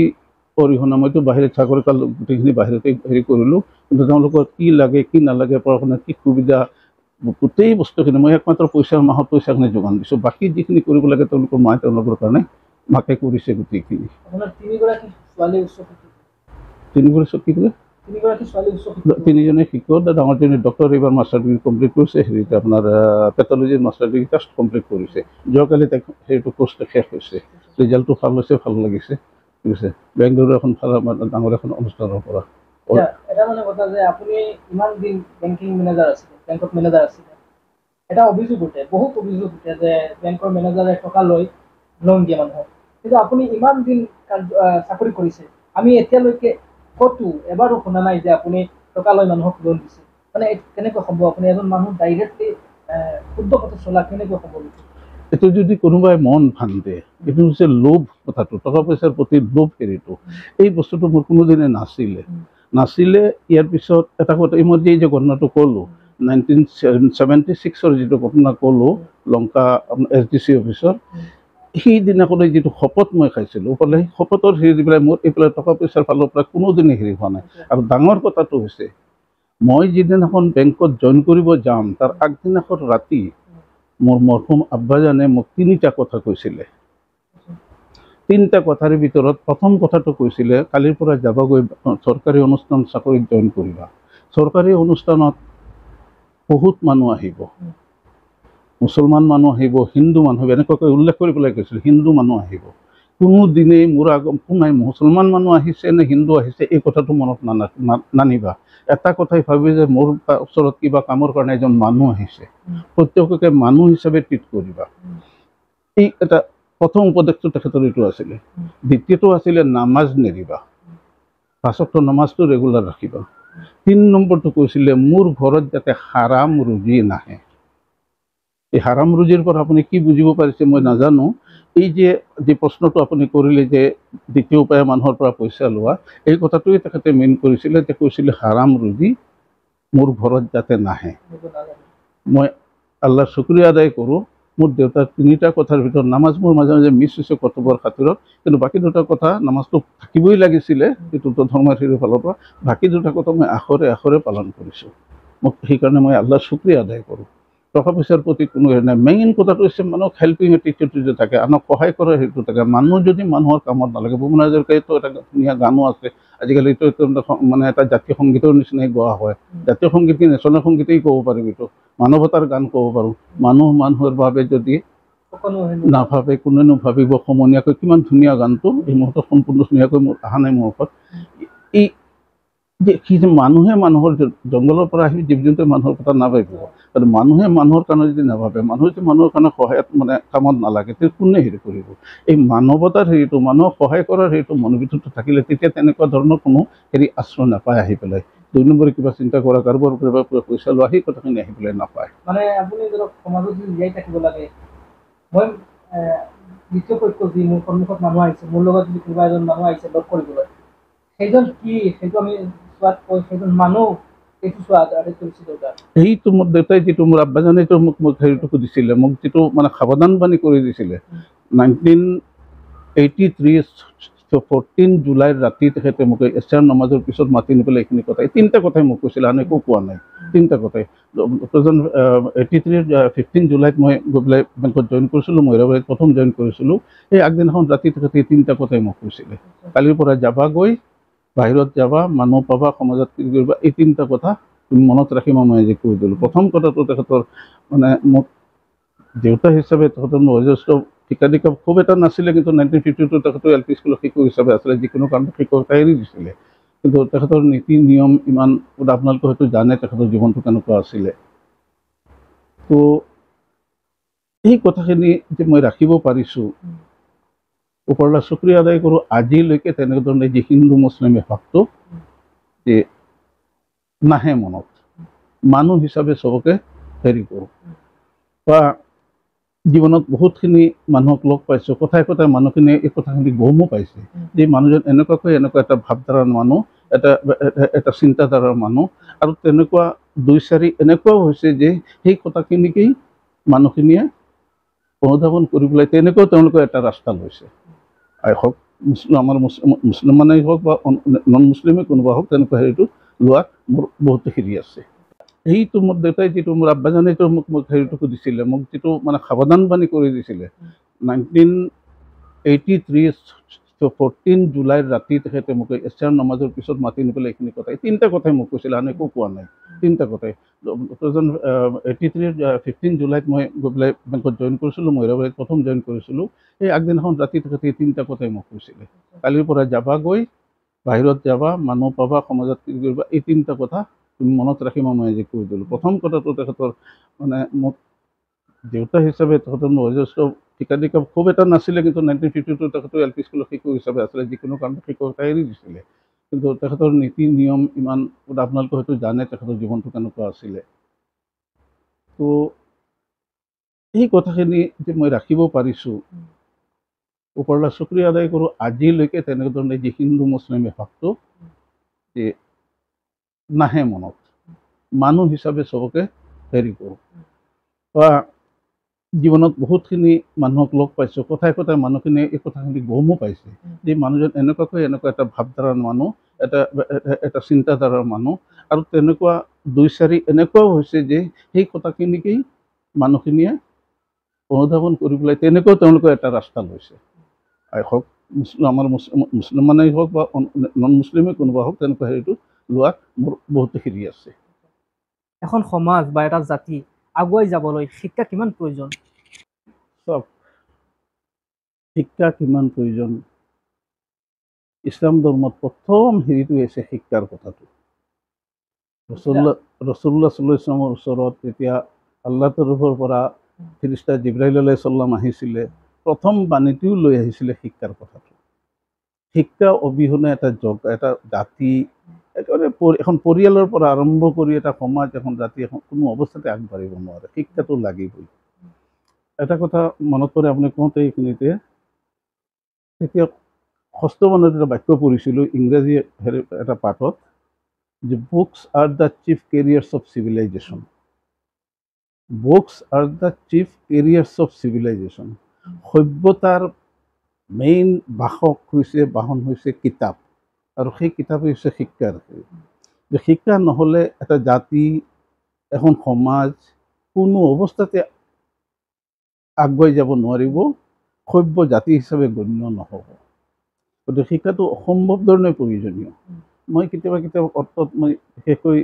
অৰিহণা। মইতো বাহিৰত চাকৰি কাল গোটেইখিনি বাহিৰতে হেৰি কৰিলোঁ, কিন্তু তেওঁলোকৰ কি লাগে কি নালাগে, পঢ়া শুনাত কি সুবিধা, গোটেই বস্তুখিনি মই একমাত্ৰ মাহত পইচাখিনি যোগান দিছোঁ। বাকী যিখিনি কৰিব লাগে তেওঁলোকৰ মায়ে তেওঁলোকৰ কাৰণে মাকে কৰিছে গোটেইখিনি। 3জনে শিক্ষক, ডাঙৰজনী ডক্টৰ, এইবাৰ মাষ্টাৰ ডিগ্ৰী কমপ্লিট কৰিছে। হেৰিতে আপোনাৰ পেথলজিৰ মাষ্টাৰ ডিগ্ৰী জাষ্ট কমপ্লিট কৰিছে। যোৱাকালি সেইটো কোৰ্চটো শেষ হৈছে, ৰিজাল্টটো ভাল হৈছে, ভাল লাগিছে। ঠিক আছে, বেংগলোৰৰ এখন ডাঙৰ এখন অনুষ্ঠানৰ পৰা। এটা মানে কথা যে আপুনি ইমান দিন বেংকিং মেনেজাৰ আছিলে, বেংকত মেনেজাৰ আছিলে, এটা অভিযোগ উঠে, বহুত অভিযোগ উঠে যে বেংকৰ মেনেজাৰে টকা লৈ লোন দিয়ে মানুহক। কিন্তু আপুনি ইমান দিন চাকৰি কৰিছে, আমি এতিয়ালৈকে ক'তো এবাৰো শুনা নাই যে আপুনি টকা লৈ মানুহক লোন দিছে। মানে কেনেকৈ সম্ভৱ? আপুনি এজন মানুহ ডাইৰেক্টলি শুদ্ধ পথে চলা, কেনেকৈ সম্ভৱ? এইটো যদি কোনোবাই মন ভাঙে, এইটো হৈছে লোভ কথাটো, টকা পইচাৰ প্ৰতি লোভ। হেৰিটো এই বস্তুটো মোৰ কোনোদিনে নাছিলে। ইয়াৰ পিছত এটা কথা, মই যে ঘটনাটো ক'লোঁ 1976 যিটো ঘটনা ক'লোঁ লংকা SDC অফিচৰ, সেইদিনাখনে যিটো শপত মই খাইছিলোঁ, সেই শপতৰ হেৰি পেলাই মোৰ এইফালে টকা পইচাৰ ফালৰ পৰা কোনোদিনে হেৰি হোৱা নাই। আৰু ডাঙৰ কথাটো হৈছে, মই যিদিনাখন বেংকত জইন কৰিব যাম, তাৰ আগদিনাখন ৰাতি মোৰ মৰহুম আব্বাজানে মোক 3টা কথা কৈছিলে। 3টা কথাৰ ভিতৰত প্ৰথম কথাটো কৈছিলে, কালিৰ পৰা যাবাগৈ চৰকাৰী অনুষ্ঠান চাকৰিত জইন কৰিবা। চৰকাৰী অনুষ্ঠানত বহুত মানুহ আহিব, মুছলমান মানুহ আহিব, হিন্দু মানুহ আহিব, এনেকুৱাকৈ উল্লেখ কৰি পেলাই কৈছিল, হিন্দু মানুহ আহিব। কোনো দিনেই মোৰ নাই মুছলমান মানুহ আহিছে নে হিন্দু আহিছে এই কথাটো মনত নানিবা। এটা কথাই ভাবি যে মোৰ ওচৰত কিবা কামৰ কাৰণে এজন মানুহ আহিছে, প্ৰত্যেককে মানুহ হিচাপে ট্ৰিট কৰিবা। এই এটা প্ৰথম উপদেশটো তেখেতৰ এইটো আছিলে। দ্বিতীয়টো আছিলে নামাজ নেৰিবা, 5 ওয়াক্ত নামাজটো ৰেগুলাৰ ৰাখিবা। 3 নম্বৰটো কৈছিলে মোৰ ঘৰত যাতে হাৰাম ৰুজি নাহে। এই হাৰাম ৰুজিৰ পৰা আপুনি কি বুজিব পাৰিছে মই নাজানো। এই যে প্ৰশ্নটো আপুনি কৰিলে যে দ্বিতীয় উপায়ে মানুহৰ পৰা পইচা লোৱা, এই কথাটোৱে তেখেতে মেইন কৰিছিলে যে কৈছিলে হাৰাম ৰুজি মোৰ ঘৰত যাতে নাহে। মই আল্লাহৰ শুক্ৰিয়া আদায় কৰোঁ, মোৰ দেউতাৰ 3টা কথাৰ ভিতৰত নামাজ মোৰ মাজে মাজে মিছ হৈছে কৰ্তব্যৰ খাতিৰত, কিন্তু বাকী 2টা কথা নামাজটো থাকিবই লাগিছিলে এইটো ধৰ্মৰ ফালৰ পৰা, বাকী 2টা কথা মই আখৰে পালন কৰিছোঁ। মোক সেইকাৰণে মই আল্লাহৰ শুক্ৰিয়া আদায় কৰোঁ। টকা পইচাৰ প্ৰতি কোনো হেৰি নাই। মেইন কথাটো হৈছে মানুহক হেল্পিং এটিটিউড যে থাকে, আনক সহায় কৰাৰ সেইটো থাকে। মানুহ যদি মানুহৰ কামত নালাগে, ভূপেন হাজৰিকাইতো এটা ধুনীয়া গানো আছে, আজিকালি এইটো মানে এটা জাতীয় সংগীতৰ নিচিনাই গোৱা হয়। জাতীয় সংগীত কি নেশ্যনেল সংগীতেই ক'ব পাৰিম, এইটো মানৱতাৰ গান ক'ব পাৰোঁ। মানুহ মানুহৰ বাবে যদি নাভাবে কোনেনো ভাবিব সমনীয়াকৈ, কিমান ধুনীয়া গানটো। এই মুহূৰ্তত সম্পূৰ্ণ ধুনীয়াকৈ মোৰ অহা নাই মুখত। এই যে কি যে মানুহে মানুহৰ জংঘলৰ পৰা আহি জীৱ জন্তুৱে মানুহৰ কথা নাভাবিব, আৰু মানুহে মানুহৰ কাৰণে যদি নাভাবে, মানুহে যদি মানুহৰ কাৰণে সহায়ত মানে কামত নালাগে, তেতিয়া কোনে হেৰি কৰিব? এই মানৱতাৰ হেৰিটো, মানুহক সহায় কৰাৰ হেৰিটো মনোবিত্তটো থাকিলে তেতিয়া তেনেকুৱা ধৰণৰ কোনো হেৰি আশ্ৰয় নাপায় আহি পেলাই। 2 নম্বৰে কিবা চিন্তা কৰা, কাৰোবাৰ পৰা পইচা লোৱা, সেই কথাখিনি আহি পেলাই নাপায়। মানে আপুনি ধৰক সমাজত যদি জীয়াই থাকিব লাগে, মই দ্বিতীয় পক্ষ যি মোৰ সন্মুখত মানুহ আহিছে, মোৰ লগত যদি কোনোবা এজন মানুহ আহিছে লগ কৰিবলৈ, সেইজন কি, সেইটো আমি চোৱাত কৈ সেইজন মানুহ, সেইটো চোৱা আটাইতকৈ বেছি দৰকাৰ। সেইটো মোৰ দেউতাই যিটো মোৰ আব্বাজানেতো মোক হেৰিটো সুধিছিলে, মোক যিটো মানে সাৱধান বাণী কৰি দিছিলে 1983 14 জুলাইৰ ৰাতি তেখেতে মোক এছাৰ নমাজৰ পিছত মাতি নি পেলাই এইখিনি কথা, এই 3টা কথাই মোক কৈছিলে, আন একো কোৱা নাই। 3টা কথাই। 15 জুলাইত মই গৈ পেলাই বেংকত জইন কৰিছিলোঁ, মহিলাবাৰীত প্ৰথম জইন কৰিছিলোঁ। এই আগদিনাখন ৰাতি তেখেতে এই 3টা কথাই মোক কৈছিলে, কালিৰ পৰা যাবা, গৈ বাহিৰত যাবা, মানুহ পাবা, সমাজত কি কৰিবা, এই 3টা কথা তুমি মনত ৰাখি মই আজি কৈ দিলোঁ। প্ৰথম কথাটো তেখেতৰ মানে মোক দেউতা হিচাপে তেখেতৰ বয়োজ্যেষ্ঠ শিক্ষাদীক্ষা খুব এটা নাছিলে, কিন্তু 1952 তেখেতৰ LP স্কুলৰ শিক্ষক হিচাপে আছিলে, যিকোনো কাৰণত শিক্ষকতা এৰি দিছিলে। কিন্তু তেখেতৰ নীতি নিয়ম ইমান, আপোনালোকে হয়তো জানে তেখেতৰ জীৱনটো কেনেকুৱা আছিলে। তো এই কথাখিনি যে মই ৰাখিব পাৰিছোঁ, ওপৰলা শুক্ৰিয়া আদায় কৰোঁ। আজিলৈকে তেনেধৰণে যি হিন্দু মুছলিমে ভাৱটো যে নাহে মনত, মানুহ হিচাপে চবকে হেৰি কৰোঁ। বা জীৱনত বহুতখিনি মানুহক লগ পাইছোঁ, কথাই কথাই মানুহখিনিয়ে এই কথাখিনি গমো পাইছে যে মানুহজন এনেকুৱা এটা ভাৱধাৰাৰ মানুহ, এটা চিন্তাধাৰাৰ মানুহ, আৰু তেনেকুৱা 2-4 এনেকুৱাও হৈছে যে সেই কথাখিনিকেই মানুহখিনিয়ে অনুধাৱন কৰি পেলাই তেনেকুৱাও তেওঁলোকে এটা ৰাস্তা লৈছে। হওক আমাৰ মুছলমানেই হওক বা নন মুছলিমেই কোনোবা হওক, তেনেকুৱা হেৰিটো লোৱাত মোৰ বহুত হেৰি আছে। সেইটো মোৰ দেউতাই যিটো মোৰ আব্বাজানেতো মোক হেৰিটো সুধিছিলে, মোক যিটো মানে সাৱধান বাণী কৰি দিছিলে 1983 14 জুলাইৰ ৰাতি তেখেতে মোক এছাৰ নমাজৰ পিছত মাতি নি পেলাই এইখিনি কথা, এই 3টা কথাই মোক কৈছিলে, আন একো কোৱা নাই। 3টা কথাই। 15 জুলাইত মই গৈ পেলাই বেংকত জইন কৰিছিলোঁ, মহিলাবাৰীত প্ৰথম জইন কৰিছিলোঁ। এই আগদিনাখন ৰাতি তেখেতে এই 3টা কথাই মোক কৈছিলে, কালিৰ পৰা যাবা, গৈ বাহিৰত যাবা, মানুহ পাবা, সমাজত কি কৰিবা, এই 3টা কথা তুমি মনত ৰাখি মই আজি কৈ দিলোঁ। প্ৰথম কথাটো তেখেতৰ মানে মোক দেউতা হিচাপে তেখেতৰ বয়োজ্যেষ্ঠ শিক্ষাদীক্ষা খুব এটা নাছিলে, কিন্তু 1952 তেখেতৰ LP স্কুলৰ শিক্ষক হিচাপে আছিলে, যিকোনো কাৰণত শিক্ষকতা এৰি দিছিলে। কিন্তু তেখেতৰ নীতি নিয়ম ইমান, আপোনালোকে হয়তো জানে তেখেতৰ জীৱনটো কেনেকুৱা আছিলে। তো এই কথাখিনি যে মই ৰাখিব পাৰিছোঁ, ওপৰলা শুক্ৰিয়া আদায় কৰোঁ। আজিলৈকে তেনেধৰণে যি হিন্দু মুছলিমে ভাৱটো যে নাহে মনত, মানুহ হিচাপে চবকে হেৰি কৰোঁ। বা জীৱনত বহুতখিনি মানুহক লগ পাইছোঁ, কথাই কথাই মানুহখিনিয়ে এই কথাখিনি গমো পাইছে যে মানুহজন এনেকুৱা এটা ভাৱধাৰাৰ মানুহ, এটা চিন্তাধাৰাৰ মানুহ, আৰু তেনেকুৱা 2-4 এনেকুৱাও হৈছে যে সেই কথাখিনিকেই মানুহখিনিয়ে অনুধাৱন কৰি পেলাই তেনেকুৱাও তেওঁলোকে এটা ৰাস্তা লৈছে। হওক আমাৰ মুছলমানেই হওক বা নন মুছলিমেই কোনোবা হওক, তেনেকুৱা হেৰিটো লোৱাত মোৰ বহুত হেৰি আছে। এখন সমাজ বা এটা জাতি আগুৱাই যাবলৈ শিক্ষা কিমান প্ৰয়োজন? চব শিক্ষা কিমান প্ৰয়োজন ইছলাম ধৰ্মত প্ৰথম হেৰিটো হৈছে শিক্ষাৰ কথাটো ৰসুল্লাহ সাল্লাল্লাহু আলাইহি ওয়াসাল্লামৰ ওচৰত যেতিয়া আল্লাহ তৰফৰ পৰা ফেৰিস্তা জিব্ৰাইল আলাইহিছ সালাম আহিছিলে প্ৰথম বাণীটোও লৈ আহিছিলে শিক্ষাৰ কথাটো শিক্ষা অবিহনে এটা এটা জাতি একেবাৰে এখন পৰিয়ালৰ পৰা আৰম্ভ কৰি এটা সমাজ এখন জাতি এখন কোনো অৱস্থাতে আগবাঢ়িব নোৱাৰে শিক্ষাটো লাগিবই এটা কথা মনত পৰে আপুনি কওঁতে এইখিনিতে তেতিয়া ষষ্ঠ মানত এটা বাক্য পঢ়িছিলোঁ ইংৰাজী এটা পাঠত যে books are the chief carriers of civilisation books are the chief carriers of civilisation সভ্যতাৰ মেইন বাহন হৈছে কিতাপ আৰু সেই কিতাপেই হৈছে শিক্ষাৰ যে শিক্ষা নহ'লে এটা জাতি এখন সমাজ কোনো অৱস্থাতে আগুৱাই যাব নোৱাৰিব সভ্য জাতি হিচাপে গণ্য নহ'ব গতিকে শিক্ষাটো অসম্ভৱ ধৰণে প্ৰয়োজনীয় মই কেতিয়াবা অৰ্থত মই বিশেষকৈ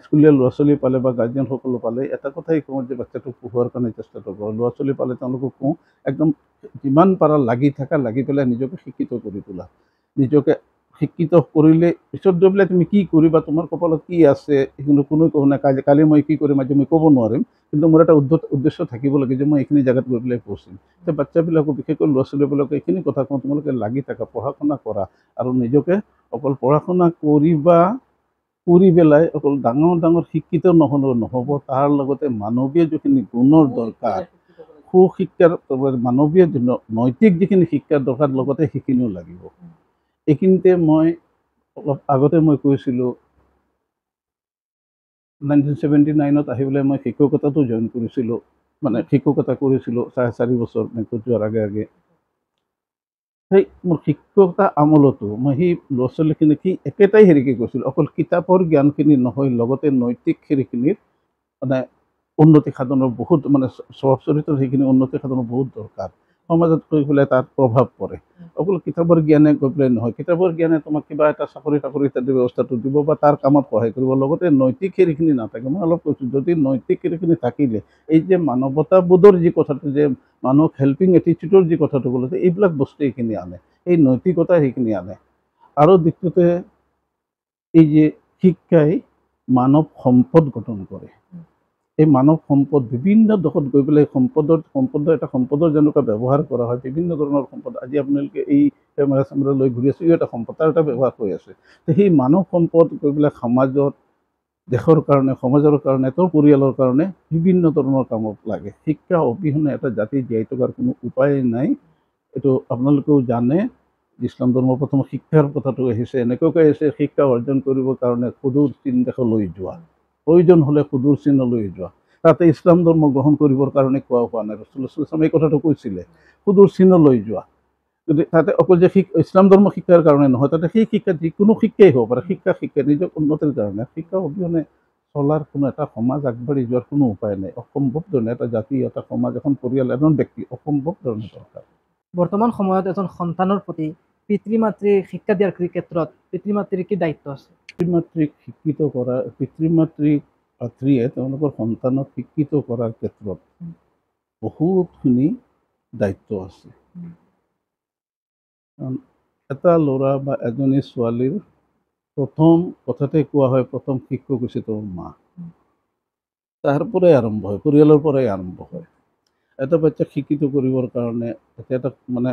স্কুলীয়া ল'ৰা ছোৱালী পালে বা গাৰ্জেনসকলো পালে এটা কথাই কওঁ যে বাচ্চাটোক পঢ়োৱাৰ কাৰণে চেষ্টাটো কৰোঁ ল'ৰা ছোৱালী পালে তেওঁলোকক কওঁ একদম যিমান পাৰা লাগি পেলাই নিজকে শিক্ষিত কৰি তোলা নিজকে শিক্ষিত কৰিলে পিছত গৈ পেলাই তুমি কি কৰিবা তোমাৰ কপালত কি আছে সেইখিনি কোনো ক'ব নাই কালি মই কি কৰিম আজি মই ক'ব নোৱাৰিম কিন্তু মোৰ এটা উদ্দেশ্য থাকিব লাগে যে মই এইখিনি জেগাত গৈ পেলাই পঢ়িম এতিয়া বাচ্চাবিলাকক বিশেষকৈ ল'ৰা ছোৱালীবিলাকে এইখিনি কথা কওঁ তোমালোকে লাগি থাকা পঢ়া শুনা কৰা আৰু নিজকে অকল পঢ়া শুনা কৰি পেলাই অকল ডাঙৰ শিক্ষিত নহ'ব তাৰ লগতে মানৱীয় যিখিনি গুণৰ দৰকাৰ সুশিক্ষাৰ মানৱীয় নৈতিক যিখিনি শিক্ষাৰ দৰকাৰ লগতে সেইখিনিও লাগিব এইখিনিতে মই অলপ আগতে মই কৈছিলোঁ 1979ত আহি পেলাই মই শিক্ষকতাটো জইন কৰিছিলোঁ মানে শিক্ষকতা কৰিছিলোঁ 4.5 বছৰ বেংকত যোৱাৰ আগে সেই মোৰ শিক্ষকতা আমলতো মই সেই ল'ৰা ছোৱালীখিনিক সি একেটাই হেৰিকে কৈছিলোঁ অকল কিতাপৰ জ্ঞানখিনি নহয় লগতে নৈতিক হেৰিখিনিৰ মানে উন্নতি সাধনৰ বহুত মানে স্বভাৱ চৰিত্ৰৰ সেইখিনি উন্নতি সাধনৰ বহুত দৰকাৰ সমাজত গৈ পেলাই তাত প্ৰভাৱ পৰে অকল কিতাপৰ জ্ঞানে গৈ পেলাই নহয় কিতাপৰ জ্ঞানে তোমাক কিবা এটা চাকৰি ইত্যাদি ব্যৱস্থাটো দিব বা তাৰ কামত সহায় কৰিব লগতে নৈতিক হেৰিখিনি নাথাকে মই অলপ কৈছোঁ যদি নৈতিক হেৰিখিনি থাকিলে এই যে মানৱতাবোধৰ যি কথাটো যে মানুহক হেল্পিং এটিটিউডৰ যি কথাটো ক'লে এইবিলাক বস্তু এইখিনি আনে এই নৈতিকতা সেইখিনি আনে আৰু দ্বিতীয়তে এই যে শিক্ষাই মানৱ সম্পদ গঠন কৰে এই মানৱ সম্পদ বিভিন্ন দেশত গৈ পেলাই সম্পদৰ যেনেকুৱা ব্যৱহাৰ কৰা হয় বিভিন্ন ধৰণৰ সম্পদ আজি আপোনালোকে এই কেমেৰা লৈ ঘূৰি আছে এটা সম্পদ তাৰ এটা ব্যৱহাৰ হৈ আছে সেই মানৱ সম্পদ গৈ পেলাই সমাজত দেশৰ কাৰণে সমাজৰ কাৰণে তেওঁৰ পৰিয়ালৰ কাৰণে বিভিন্ন ধৰণৰ কামত লাগে শিক্ষা অবিহনে এটা জাতি জীয়াই থকাৰ কোনো উপায় নাই এইটো আপোনালোকেও জানে ইছলাম ধৰ্মৰ প্ৰথম শিক্ষাৰ কথাটো আহিছে এনেকুৱাকৈ আহিছে শিক্ষা অৰ্জন কৰিবৰ কাৰণে সুদূৰ চীন দেশলৈ যোৱা প্ৰয়োজন হ'লে সুদূৰ চীনলৈ যোৱা তাতে ইছলাম ধৰ্ম গ্ৰহণ কৰিবৰ কাৰণে কোৱা হোৱা নাই ৰাসূলুল্লাহ সাল্লাল্লাহু আলাইহি ওয়াসাল্লাম এই কথাটো কৈছিলে সুদূৰ চীনলৈ যোৱা যদি তাতে অকল যে ইছলাম ধৰ্ম শিক্ষাৰ কাৰণে নহয় তাতে সেই শিক্ষা যিকোনো শিক্ষাই হ'ব পাৰে শিক্ষা নিজক উন্নতিৰ কাৰণে শিক্ষা অবিহনে চলাৰ কোনো এটা সমাজ আগবাঢ়ি যোৱাৰ কোনো উপায় নাই অসম্ভৱ ধৰণে এটা জাতি এটা সমাজ এখন পৰিয়াল এজন ব্যক্তি অসম্ভৱ ধৰণে দৰকাৰ বৰ্তমান সময়ত এজন সন্তানৰ প্ৰতি পিতৃ মাতৃৰ শিক্ষা দিয়াৰ ক্ষেত্ৰত পিতৃ মাতৃৰ কি দায়িত্ব আছে পিতৃ-মাতৃক শিক্ষিত কৰা পিতৃ-মাতৃয়ে তেওঁলোকৰ সন্তানক শিক্ষিত কৰাৰ ক্ষেত্ৰত বহুতখিনি দায়িত্ব আছে এটা ল'ৰা বা এজনী ছোৱালীৰ প্ৰথম কথাতে কোৱা হয় প্ৰথম শিক্ষক হৈছে তেওঁৰ মা তাৰ পৰাই আৰম্ভ হয় পৰিয়ালৰ পৰাই আৰম্ভ হয় এটা বাচ্চাক শিক্ষিত কৰিবৰ কাৰণে এটা মানে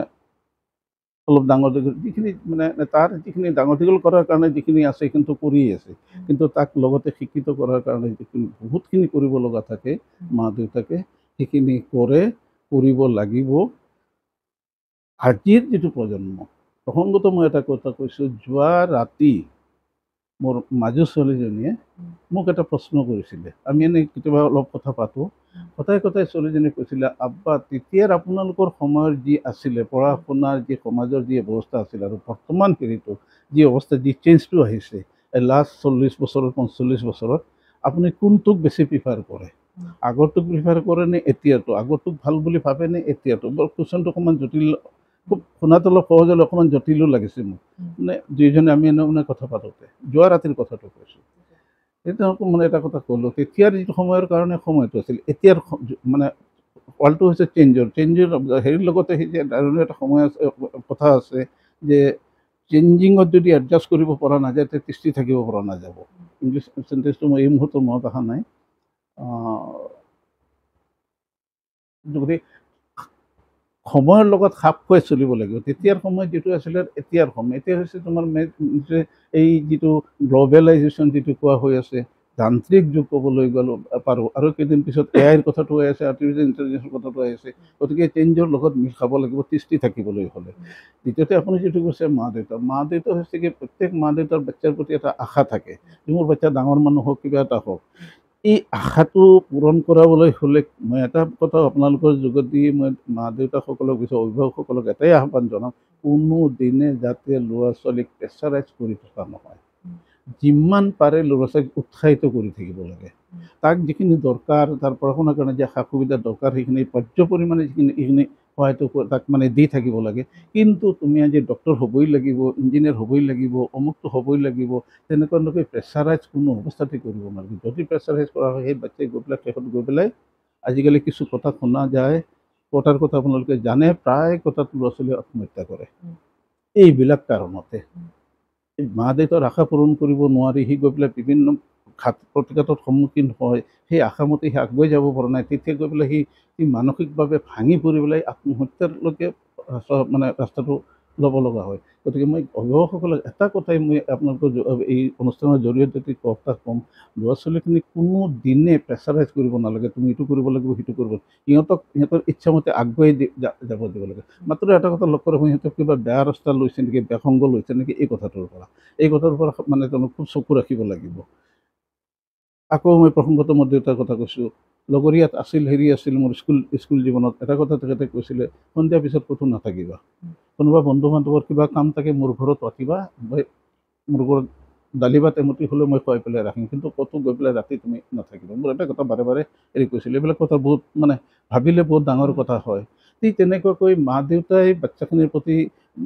অলপ ডাঙৰ দীঘল যিখিনি মানে তাৰ যিখিনি ডাঙৰ দীঘল কৰাৰ কাৰণে যিখিনি আছে কিন্তু কৰিয়ে আছে কিন্তু তাক লগতে শিক্ষিত কৰাৰ কাৰণে যিখিনি বহুতখিনি কৰিব লগা থাকে মা দেউতাকে সেইখিনি কৰিব লাগিব আজিৰ যিটো প্ৰজন্ম প্ৰসংগত মই এটা কথা কৈছোঁ যোৱা ৰাতি মোৰ মাজু ছোৱালীজনীয়ে মোক এটা প্ৰশ্ন কৰিছিলে আমি এনেই কেতিয়াবা অলপ কথা পাতোঁ কথাই ছোৱালীজনীয়ে কৈছিলে আব্বা তেতিয়াৰ আপোনালোকৰ সময়ৰ যি আছিলে পঢ়া শুনাৰ যি সমাজৰ যি ব্যৱস্থা আছিল আৰু বৰ্তমান হেৰিটো যি অৱস্থা যি চেঞ্জটো আহিছে এই লাষ্ট 40 বছৰত 45 বছৰত আপুনি কোনটোক বেছি প্ৰিফাৰ কৰে আগৰটোক প্ৰিফাৰ কৰে নে এতিয়াৰটো আগৰটোক ভাল বুলি ভাবে নে এতিয়াৰটো কুৱেশ্যনটো অকণমান জটিল খুব শুনাত অলপ সহজ হ'লে অকণমান জটিলো লাগিছে মোক মানে দুইজনে আমি এনে কথা পাতোঁতে যোৱা ৰাতিৰ কথাটো কৈছোঁ তেতিয়া মানে এটা কথা ক'লোঁ তেতিয়াৰ যিটো সময়ৰ কাৰণে সময়টো আছিল এতিয়াৰ মানে ৱাৰ্ল্ডটো হৈছে চেঞ্জৰ হেৰিৰ লগতে সেই যে আৰু এটা সময় আছে কথা আছে যে চেঞ্জিঙত যদি এডজাষ্ট কৰিব পৰা নাযায় তেতিয়া তিষ্ঠি থাকিব পৰা নাযাব। ইংলিছ চেণ্টেঞ্চটো মই এই মুহূৰ্তত মনত অহা নাই। গতিকে সময়ৰ লগত খাপ খুৱাই চলিব লাগিব। তেতিয়াৰ সময়ত যিটো আছিলে এতিয়াৰ সময়, এতিয়া হৈছে তোমাৰ এই যিটো গ্ল'বেলাইজেশ্যন যিটো কোৱা হৈ আছে, যান্ত্ৰিক যুগ ক'বলৈ গ'লে পাৰোঁ, আৰু কেইদিন পিছত AI কথাটো হৈ আছে, আৰ্টিফিচিয়েল ইণ্টেলিজেন্সৰ কথাটো আহি আছে। গতিকে চেঞ্জৰ লগত মিল খাব লাগিব তিষ্ঠি থাকিবলৈ হ'লে। দ্বিতীয়তে আপুনি যিটো কৈছে মা দেউতা হৈছে কি, প্ৰত্যেক মা দেউতাৰ বাচ্ছাৰ প্ৰতি এটা আশা থাকে যে মোৰ বাচ্চা ডাঙৰ মানুহ হওক, কিবা এটা হওক। এই আশাটো পূৰণ কৰাবলৈ হ'লে মই এটা কথা আপোনালোকৰ যোগেদি মই মা দেউতাসকলক অভিভাৱকসকলক এটাই আহ্বান জনাম, কোনো দিনে যাতে ল'ৰা ছোৱালীক প্ৰেছাৰাইজ কৰি থকা নহয়। যিমান পাৰে ল'ৰা ছোৱালীক উৎসাহিত কৰি থাকিব লাগে। তাক যিখিনি দৰকাৰ, তাৰ পঢ়া শুনাৰ কাৰণে যে সা সুবিধা দৰকাৰ, সেইখিনি পৰ্যাপ্ত পৰিমাণে এইখিনি সহায়টো তাক মানে দি থাকিব লাগে। কিন্তু তুমি আজি ডক্টৰ হ'বই লাগিব, ইঞ্জিনিয়াৰ হ'বই লাগিব, অমুকটো হ'বই লাগিব, তেনেকুৱাকৈ প্ৰেছাৰাইজ কোনো অৱস্থাতে কৰিব নালাগে। যদি প্ৰেছাৰাইজ কৰা হয়, সেই বাচ্চাই গৈ পেলাই শেষত গৈ পেলাই আজিকালি কিছু কথা শুনা যায়, কথাৰ কথা আপোনালোকে জানে, প্ৰায় কথাত ল'ৰা ছোৱালীয়ে আত্মহত্যা কৰে এইবিলাক কাৰণতে। মা দেউতাৰ আশা পূৰণ কৰিব নোৱাৰি সি গৈ পেলাই বিভিন্ন ঘাত প্ৰতিঘাতৰ সন্মুখীন হয়, সেই আশামতে সি আগুৱাই যাব পৰা নাই, তেতিয়া গৈ পেলাই সি মানসিকভাৱে ভাঙি পৰি পেলাই আত্মহত্যালৈকে মানে ৰাস্তাটো ল'ব লগা হয়। গতিকে মই অভিভাৱকসকলক এটা কথাই মই আপোনালোকৰ এই অনুষ্ঠানৰ জৰিয়তে কথা ক'ম, ল'ৰা ছোৱালীখিনিক কোনো দিনে প্ৰেছাৰাইজ কৰিব নালাগে, তুমি এইটো কৰিব লাগিব, সিটো কৰিব লাগিব। সিহঁতৰ ইচ্ছামতে আগুৱাই যাব দিব লাগে। মাত্ৰ এটা কথা লক্ষ্য ৰাখোঁ, সিহঁতক কিবা বেয়া ৰাস্তা লৈছে নেকি, বেয়া সংগ লৈছে নেকি, এই কথাটোৰ পৰা মানে তেওঁলোক খুব চকু ৰাখিব লাগিব। আকৌ মই প্ৰসংগত মোৰ দেউতাৰ কথা কৈছোঁ, লগৰীয়াত আছিল মোৰ স্কুল জীৱনত এটা কথা তেখেতে কৈছিলে, সন্ধিয়া পিছত ক'তো নাথাকিবা, কোনোবা বন্ধু বান্ধৱৰ কিবা কাম থাকে মোৰ ঘৰত ৰাখিবা, মোৰ ঘৰত দালি ভাত এমুঠি হ'লেও মই খুৱাই পেলাই ৰাখিম, কিন্তু ক'তো গৈ পেলাই ৰাতি তুমি নাথাকিবা। মোৰ এটা কথা বাৰে বাৰে হেৰি কৈছিলে। এইবিলাক কথা বহুত মানে ভাবিলে বহুত ডাঙৰ কথা হয়। ঠিক তেনেকুৱাকৈ মা দেউতাই বাচ্চাখিনিৰ প্ৰতি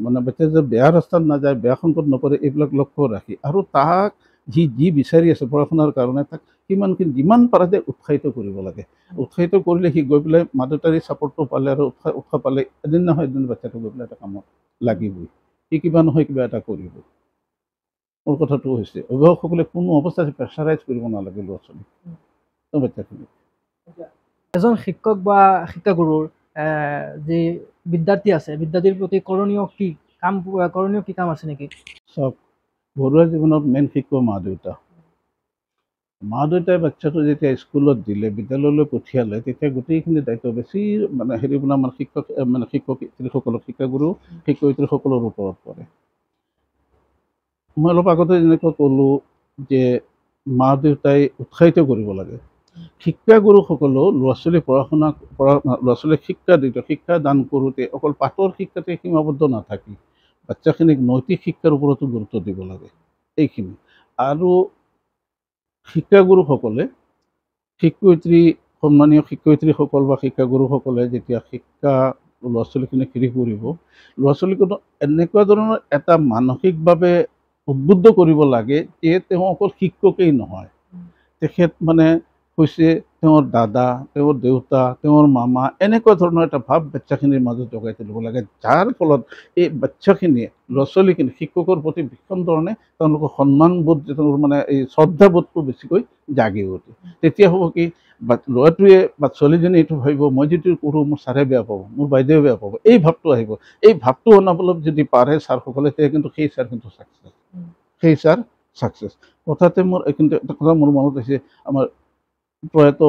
মানে বাচ্ছা যে বেয়া ৰাস্তাত নাযায়, বেয়া সংকট নপৰে, এইবিলাক লক্ষ্য ৰাখি আৰু তাক যি বিচাৰি আছে পঢ়া শুনাৰ কাৰণে, তাক সিমানখিনি যিমান পাৰে যে উৎসাহিত কৰিব লাগে। উৎসাহিত কৰিলে সি গৈ পেলাই মা দেউতাৰ ছাপৰ্টটো পালে আৰু উৎসাহ পালে এদিন নহয় এদিন বাচ্চাটো গৈ পেলাই এটা কামত লাগিবই, সি কিবা নহয় কিবা এটা কৰিব। মোৰ কথাটো হৈছে অভিভাৱকসকলে কোনো অৱস্থাতে প্ৰেছাৰাইজ কৰিব নালাগে ল'ৰা ছোৱালীক, বাচ্চাখিনিক। এজন শিক্ষক বা শিক্ষাগুৰুৰ যি বিদ্যাৰ্থী আছে, বিদ্যাৰ্থীৰ প্ৰতি কৰণীয় কি কাম আছে নেকি? চাওক, ঘৰুৱা জীৱনত মেইন শিক্ষক মা দেউতা। মা দেউতাই বাচ্চাটো যেতিয়া স্কুলত দিলে, বিদ্যালয়লৈ পঠিয়ালে, তেতিয়া গোটেইখিনি দায়িত্ব বেছি মানে আমাৰ শিক্ষকসকলক, শিক্ষাগুৰু শিক্ষয়িত্ৰীসকলৰ ওপৰত পৰে। মই অলপ আগতে যেনেকৈ ক'লোঁ যে মা দেউতাই উৎসাহিত কৰিব লাগে, শিক্ষাগুৰুসকলেও ল'ৰা ছোৱালী ল'ৰা ছোৱালীক শিক্ষা দান কৰোঁতে অকল পাঠৰ শিক্ষাতে সীমাবদ্ধ নাথাকি বাচ্চাখিনিক নৈতিক শিক্ষাৰ ওপৰতো গুৰুত্ব দিব লাগে। এইখিনি আৰু শিক্ষাগুৰুসকলে সন্মানীয় শিক্ষয়িত্ৰীসকল বা শিক্ষাগুৰুসকলে যেতিয়া শিক্ষা ল'ৰা ছোৱালীখিনিক হেৰি কৰিব, ল'ৰা ছোৱালীকো এনেকুৱা ধৰণৰ এটা মানসিকভাৱে উদ্বুদ্ধ কৰিব লাগে যে তেওঁ অকল শিক্ষকেই নহয়, তেখেত মানে হৈছে তেওঁৰ দাদা, তেওঁৰ দেউতা, তেওঁৰ মামা, এনেকুৱা ধৰণৰ এটা ভাৱ বাচ্চাখিনিৰ মাজত জগাই তুলিব লাগে, যাৰ ফলত এই বাচ্চাখিনিয়ে ল'ৰা ছোৱালীখিনি শিক্ষকৰ প্ৰতি ভীষণ ধৰণে তেওঁলোকৰ সন্মানবোধ, মানে এই শ্ৰদ্ধাবোধটো বেছিকৈ জাগি উঠে। তেতিয়া হ'ব কি, ল'ৰাটোৱে বা ছোৱালীজনীয়ে এইটো ভাবিব, মই যদি কৰোঁ মোৰ ছাৰে বেয়া পাব, মোৰ বাইদেৱে বেয়া পাব, এই ভাৱটো আহিব। এই ভাৱটো অনাবলৈ যদি পাৰে ছাৰসকলে, তেতিয়া কিন্তু সেই ছাৰ কিন্তু ছাকচেছ। কথাতে মোৰ কিন্তু এটা কথা মোৰ মনত হৈছে, আমাৰ প্ৰয়াত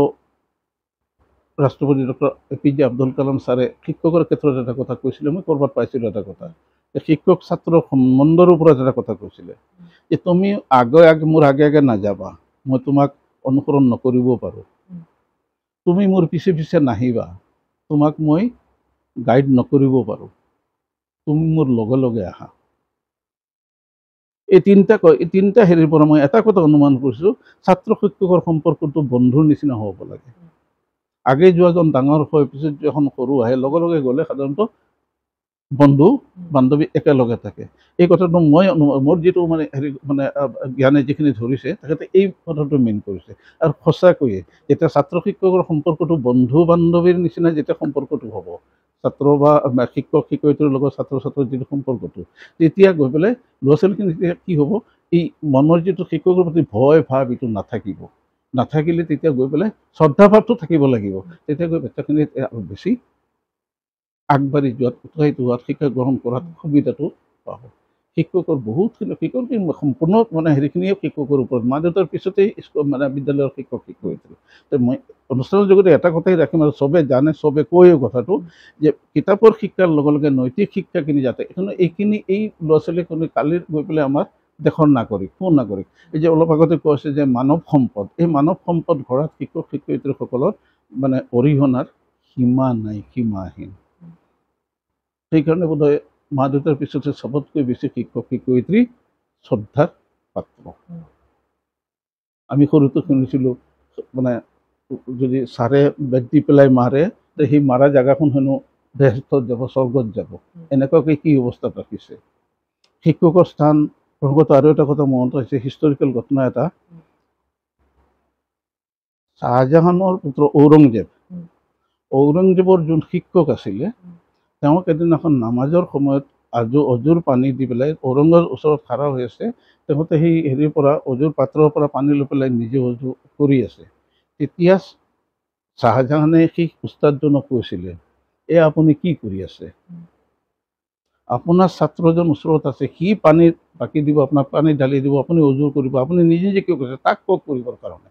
ৰাষ্ট্ৰপতি ডক্টৰ APJ আব্দুল কালাম ছাৰে শিক্ষকৰ ক্ষেত্ৰত এটা কথা কৈছিলে, মই ক'ৰবাত পাইছিলোঁ এটা কথা, শিক্ষক ছাত্ৰ সম্বন্ধৰ ওপৰত এটা কথা কৈছিলে যে তুমি মোৰ আগে নাযাবা, মই তোমাক অনুসৰণ নকৰিবও পাৰোঁ, তুমি মোৰ পিছে নাহিবা, তোমাক মই গাইড নকৰিব পাৰোঁ, তুমি মোৰ লগে লগে আহা। এই তিনিটা হেৰিৰ পৰা মই এটা কথা অনুমান কৰিছোঁ, ছাত্ৰ শিক্ষকৰ সম্পৰ্কটো বন্ধুৰ নিচিনা হ'ব লাগে। আগে যোৱাজন ডাঙৰ হয়, পিছত এখন সৰু আহে, লগে লগে গ'লে সাধাৰণতে বন্ধু বান্ধৱী একেলগে থাকে। এই কথাটো মই মোৰ যিটো মানে হেৰি মানে জ্ঞানে যিখিনি ধৰিছে তেখেতে এই কথাটো মেইন কৰিছে। আৰু সঁচাকৈয়ে যেতিয়া ছাত্ৰ শিক্ষকৰ সম্পৰ্কটো বন্ধু বান্ধৱীৰ নিচিনা যেতিয়া সম্পৰ্কটো হ'ব, ছাত্ৰ বা শিক্ষক শিক্ষয়িত্ৰীৰ লগত ছাত্ৰ ছাত্ৰীৰ যিটো সম্পৰ্কটো, তেতিয়া গৈ পেলাই ল'ৰা ছোৱালীখিনি তেতিয়া কি হ'ব, এই মনৰ যিটো শিক্ষকৰ প্ৰতি ভয় ভাৱ এইটো নাথাকিব। নাথাকিলে তেতিয়া গৈ পেলাই শ্ৰদ্ধাভাৱটো থাকিব লাগিব। তেতিয়া গৈ বাচ্চাখিনি বেছি আগবাঢ়ি যোৱাত উৎসাহিত হোৱাত শিক্ষা গ্ৰহণ কৰাত সুবিধাটো পাব। শিক্ষকৰ বহুতখিনি শিক্ষক সম্পূৰ্ণ মানে হেৰিখিনিয়ে শিক্ষকৰ ওপৰত, মা দেউতাৰ পিছতেই স্কুল মানে বিদ্যালয়ৰ শিক্ষক শিক্ষয়িত্ৰী। তো মই অনুষ্ঠানৰ যোগেদি এটা কথাই ৰাখিম, আৰু চবে জানে, চবে কয়ও কথাটো, যে কিতাপৰ শিক্ষাৰ লগে লগে নৈতিক শিক্ষাখিনি যাতে এইখিনি এই ল'ৰা ছোৱালীখিনি কালিৰ গৈ পেলাই আমাৰ দেশৰ নাগৰিক, সুনাগৰিক। এই যে অলপ আগতে কৈছে যে মানৱ সম্পদ, এই মানৱ সম্পদ গঢ়াত শিক্ষক শিক্ষয়িত্ৰীসকলৰ মানে অৰিহণাৰ সীমা নাই, সীমাহীন। সেইকাৰণে বোধহয় মা দেউতাৰ পিছতে চবতকৈ বেছি শিক্ষক শিক্ষয়িত্ৰী শ্ৰদ্ধাৰ পাত্ৰ। আমি সৰুতে শুনিছিলোঁ মানে যদি ছাৰে বেট দি পেলাই মাৰে, সেই মাৰা জেগাখন হেনো বেহেস্তত যাব, স্বৰ্গত যাব। এনেকুৱাকৈ কি অৱস্থাত ৰাখিছে শিক্ষকৰ স্থান। প্ৰসংগত আৰু এটা কথা মনত হৈছে, হিষ্টৰিকেল ঘটনা এটা। শ্বাহজাহানৰ পুত্ৰ ঔৰংজেবৰ যোন শিক্ষক আছিলে, তেওঁক এদিনাখন নামাজৰ সময়ত অজুৰ পানী দি পেলাই ঔৰংগৰ ওচৰত খাৰা হৈ আছে। তেখেতে সেই হেৰিৰ পৰা অজুৰ পাত্ৰৰ পৰা পানী লৈ পেলাই নিজে অজু কৰি আছে। তেতিয়া শ্বাহজাহানে সেই উস্তাদজনক কৈছিলে, আপুনি কি কৰি আছে? আপোনাৰ ছাত্ৰজন ওচৰত আছে, সি পানী বাকি দিব, আপোনাক পানী ঢালি দিব, আপুনি অজু কৰিব, আপুনি নিজে যে কিয় কৈছে, তাক কওক কৰিবৰ কাৰণে।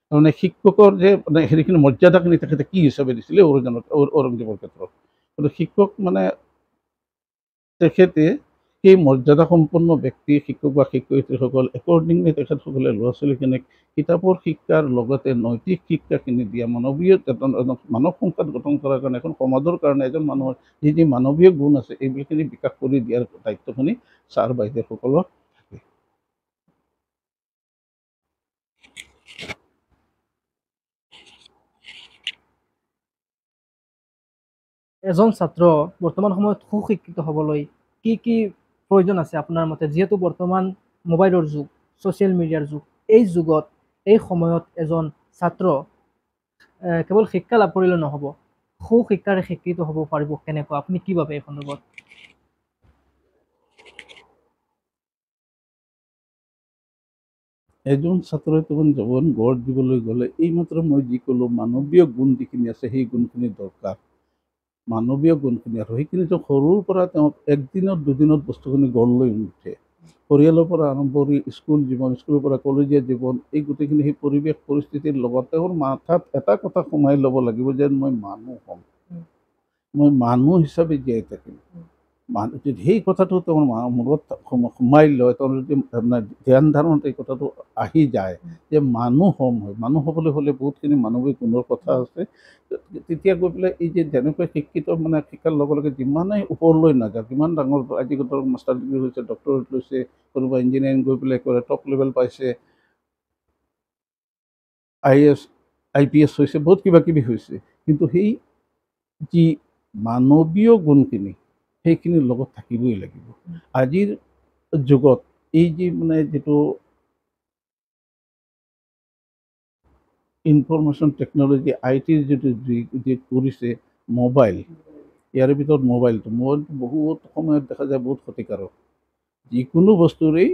তাৰমানে শিক্ষকৰ যে মানে হেৰিখিনি মৰ্যাদাখিনি তেখেতে কি হিচাপে দিছিলে ঔৰংজেবৰ ক্ষেত্ৰত। কিন্তু শিক্ষক মানে তেখেতে সেই মৰ্যাদা সম্পন্ন ব্যক্তি শিক্ষক বা শিক্ষয়িত্ৰীসকল একৰ্ডিংলি তেখেতসকলে ল'ৰা ছোৱালীখিনিক কিতাপৰ শিক্ষাৰ লগতে নৈতিক শিক্ষাখিনি দিয়া, মানৱীয় মানৱ সংখ্যাত গঠন কৰাৰ কাৰণে, এখন সমাজৰ কাৰণে এজন মানুহৰ যি যি মানৱীয় গুণ আছে এইবিলাকখিনি বিকাশ কৰি দিয়াৰ দায়িত্বখিনি ছাৰ বাইদেউসকলৰ থাকে। এজন ছাত্ৰ বৰ্তমান সময়ত সুশিক্ষিত হ'বলৈ কি কি প্ৰয়োজন আছে আপোনাৰ মতে? যিহেতু বৰ্তমান মোবাইলৰ যুগ, ছ'চিয়েল মিডিয়াৰ যুগ, এই যুগত এই সময়ত এজন ছাত্ৰ কেৱল শিক্ষা লাভ কৰিলে নহ'ব, সুশিক্ষাৰে শিক্ষিত হ'ব পাৰিব কেনেকুৱা, আপুনি কি ভাবে এই সন্দৰ্ভত? এজন ছাত্ৰই তখন জীৱন গঢ় দিবলৈ গ'লে এইমাত্ৰ মই যি ক'লো মানৱীয় গুণ যিখিনি আছে সেই গুণখিনি দৰকাৰ। মানৱীয় গুণখিনি, আৰু সেইখিনি সৰুৰ পৰা তেওঁক একদিনত দুদিনত বস্তুখিনি গঢ় লৈ নুঠে। পৰিয়ালৰ পৰা আৰম্ভ কৰি স্কুল জীৱন, স্কুলৰ পৰা কলেজীয়া জীৱন, এই গোটেইখিনি সেই পৰিৱেশ পৰিস্থিতিৰ লগত তেওঁৰ মাথাত এটা কথা সোমাই ল'ব লাগিব যে মই মানুহ হ'ম, মই মানুহ হিচাপে জীয়াই থাকিম। যদি সেই কথাটো তেওঁৰ মূৰত সোমাই লয়, তেওঁৰ যদি ধ্যান ধাৰণত এই কথাটো আহি যায় যে মানুহ হ'ম, মানুহ হ'বলৈ হ'লে বহুতখিনি মানৱিক গুণৰ কথা আছে, তেতিয়া গৈ পেলাই এই যে যেনেকৈ শিক্ষিত মানে শিক্ষাৰ লগে লগে যিমানেই ওপৰলৈ নাযাওক, যিমান ডাঙৰ আজিকালি মাষ্টাৰ ডিগ্ৰী হৈছে, ডক্টৰেট লৈছে, কোনোবা ইঞ্জিনিয়াৰিং গৈ পেলাই কৰে, টপ লেভেল পাইছে, IAS IPS হৈছে, বহুত কিবা কিবি হৈছে, কিন্তু সেই যি মানৱীয় গুণখিনি সেইখিনিৰ লগত থাকিবই লাগিব। আজিৰ যুগত এই যি মানে যিটো ইনফৰমেশ্যন টেকন'লজি ITৰ যিটো যি কৰিছে মোবাইল, ইয়াৰ ভিতৰত মোবাইলটো বহুত সময়ত দেখা যায় বহুত ক্ষতিকাৰক। যিকোনো বস্তুৰেই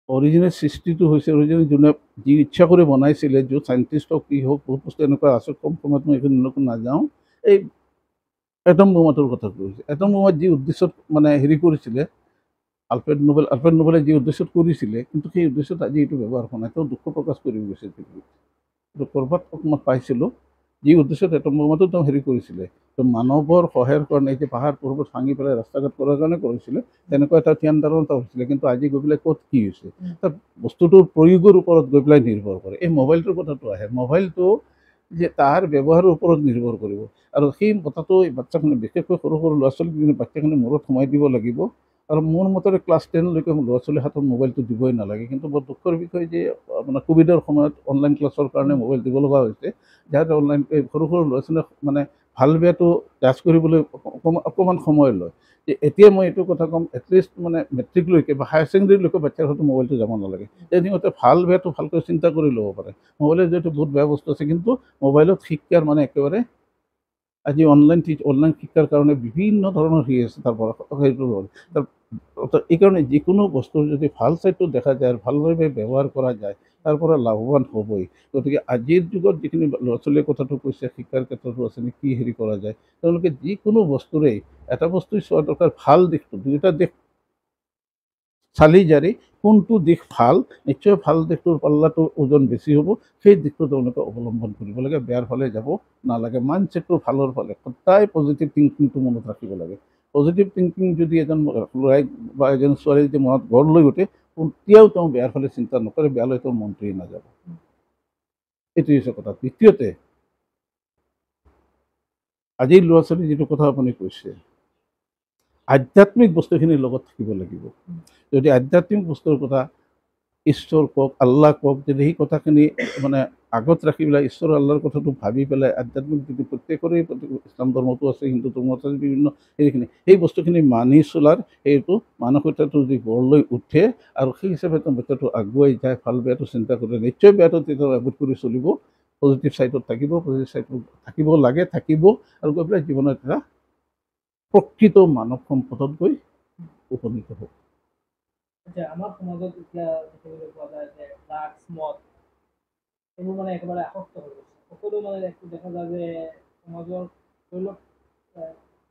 অৰিজিনেল সৃষ্টিটো হৈছে, অৰিজিনেল যোনে যি ইচ্ছা কৰি বনাইছিলে, য'ত চাইণ্টিষ্ট হওক কি হওক, বহুত বস্তু এনেকুৱা আছে, কম সময়ত মই এইখিনি নাযাওঁ। এই এটম বোমাটোৰ কথা কৈছে, এটম বোমাত যি উদ্দেশ্যত মানে হেৰি কৰিছিলে আলফ্ৰেড নোবেলে যি উদ্দেশ্যত কৰিছিলে, কিন্তু সেই উদ্দেশ্যত আজি এইটো ব্যৱহাৰ কৰা নাই। তেওঁ দুখ প্ৰকাশ কৰি গৈছে। ক'ৰবাত মই পাইছিলোঁ যি উদ্দেশ্যত এটম বোমাটো তেওঁ হেৰি কৰিছিলে, মানৱৰ সহায়ৰ কাৰণে, এই যে পাহাৰ পৰ্বত ভাঙি পেলাই ৰাস্তা ঘাট কৰাৰ কাৰণে কৰিছিলে, তেনেকুৱা এটা ধ্যান ধাৰণা হৈছিলে। কিন্তু আজি গৈ পেলাই ক'ত কি হৈছে, তাত বস্তুটোৰ প্ৰয়োগৰ ওপৰত গৈ পেলাই নিৰ্ভৰ কৰে। এই মোবাইলটোৰ কথাটো আহে, মোবাইলটো যে তাৰ ব্যৱহাৰৰ ওপৰত নিৰ্ভৰ কৰিব, আৰু সেই কথাটো বাচ্চাখিনি, বিশেষকৈ সৰু সৰু ল'ৰা ছোৱালীখিনি বাচ্চাখিনি মূৰত সোমাই দিব লাগিব। আৰু মোৰ মতেৰে ক্লাছ 10লৈকে ল'ৰা ছোৱালীৰ হাতত মোবাইলটো দিবই নালাগে। কিন্তু বৰ দুখৰ বিষয় যে আপোনাৰ কোভিডৰ সময়ত অনলাইন ক্লাছৰ কাৰণে মোবাইল দিব লগা হৈছে, যাতে অনলাইন সৰু সৰু ল'ৰা ছোৱালীক মানে ভাল বেয়াটো জাজ কৰিবলৈ অকণমান সময় লয়। যে এতিয়া মই এইটো কথা ক'ম, এটলিষ্ট মানে মেট্ৰিকলৈকে বা হায়াৰ ছেকেণ্ডেৰীলৈকে বাচ্ছাৰ হয়তো মোবাইলটো যাব নালাগে। সিহঁতে ভাল বেয়াটো ভালকৈ চিন্তা কৰি ল'ব পাৰে। মোবাইলত যিহেতু বহুত বেয়া বস্তু আছে, কিন্তু মোবাইলত শিক্ষাৰ মানে একেবাৰে আজি অনলাইন শিক্ষাৰ কাৰণে বিভিন্ন ধৰণৰ আছে তাৰ পৰা সেইটো এইকাৰণে যিকোনো বস্তুৰ যদি ভাল চাইডটো দেখা যায় আৰু ভালভাৱে ব্যৱহাৰ কৰা যায়, তাৰ পৰা লাভৱান হ'বই। গতিকে আজিৰ যুগত যিখিনি ল'ৰা ছোৱালীয়ে কথাটো কৈছে, শিক্ষাৰ ক্ষেত্ৰতো আছে কি হেৰি কৰা যায়, তেওঁলোকে যিকোনো বস্তুৰেই এটা বস্তুই চোৱা দৰকাৰ, ভাল দিশটো। দুয়োটা দিশ চালি জাৰি কোনটো দিশ ভাল, নিশ্চয় ভাল দিশটোৰ পাল্লাটো ওজন বেছি হ'ব, সেই দিশটো তেওঁলোকে অৱলম্বন কৰিব লাগে। বেয়াৰ ফালে যাব নালাগে, মাইণ্ডছেটটো ভালৰ ফালে, সদায় পজিটিভ থিংকিংটো মনত ৰাখিব লাগে। পজিটিভ থিংকিং যদি এজন ল'ৰাই বা এজন ছোৱালী যদি মনত গঢ় লৈ উঠে, তেতিয়াও তেওঁ বেয়াৰ ফালে চিন্তা নকৰে, বেয়ালৈ তেওঁৰ মনটোৱে নাযাব। এইটো হৈছে কথা। দ্বিতীয়তে, আজিৰ ল'ৰা ছোৱালী যিটো কথা আপুনি কৈছে, আধ্যাত্মিক বস্তুখিনিৰ লগত থাকিব লাগিব। যদি আধ্যাত্মিক বস্তুৰ কথা, ঈশ্বৰ কওক, আল্লাহ কওক, যদি সেই কথাখিনি মানে আগত ৰাখি পেলাই ঈশ্বৰ আল্লাহৰ কথাটো ভাবি পেলাই আধ্যাত্মিক যিটো প্ৰত্যেকৰে ইছলাম ধৰ্মতো আছে, হিন্দু ধৰ্মত আছে, বিভিন্ন সেইখিনি সেই বস্তুখিনি মানি চলাৰ সেইটো মানসিকতাটো যদি গঢ় লৈ উঠে আৰু সেই হিচাপে বাচ্চাটো আগুৱাই যায়, ভাল বেয়াটো চিন্তা কৰে, নিশ্চয় বেয়াটো তেতিয়া এভইড কৰি চলিব, পজিটিভ ছাইডত থাকিব, পজিটিভ ছাইডত থাকিব লাগে, থাকিব আৰু গৈ পেলাই জীৱনত এটা প্ৰকৃত মানৱ সম্পদত গৈ উপনীত হ'ব। আমাৰ সমাজত এতিয়া দেখিবলৈ পোৱা যায় যে ড্ৰাগছ, মদ এইবোৰ মানে একেবাৰে আসক্ত হৈ গৈছে। সকলো মানে দেখা যায় যে সমাজৰ ধৰি লওক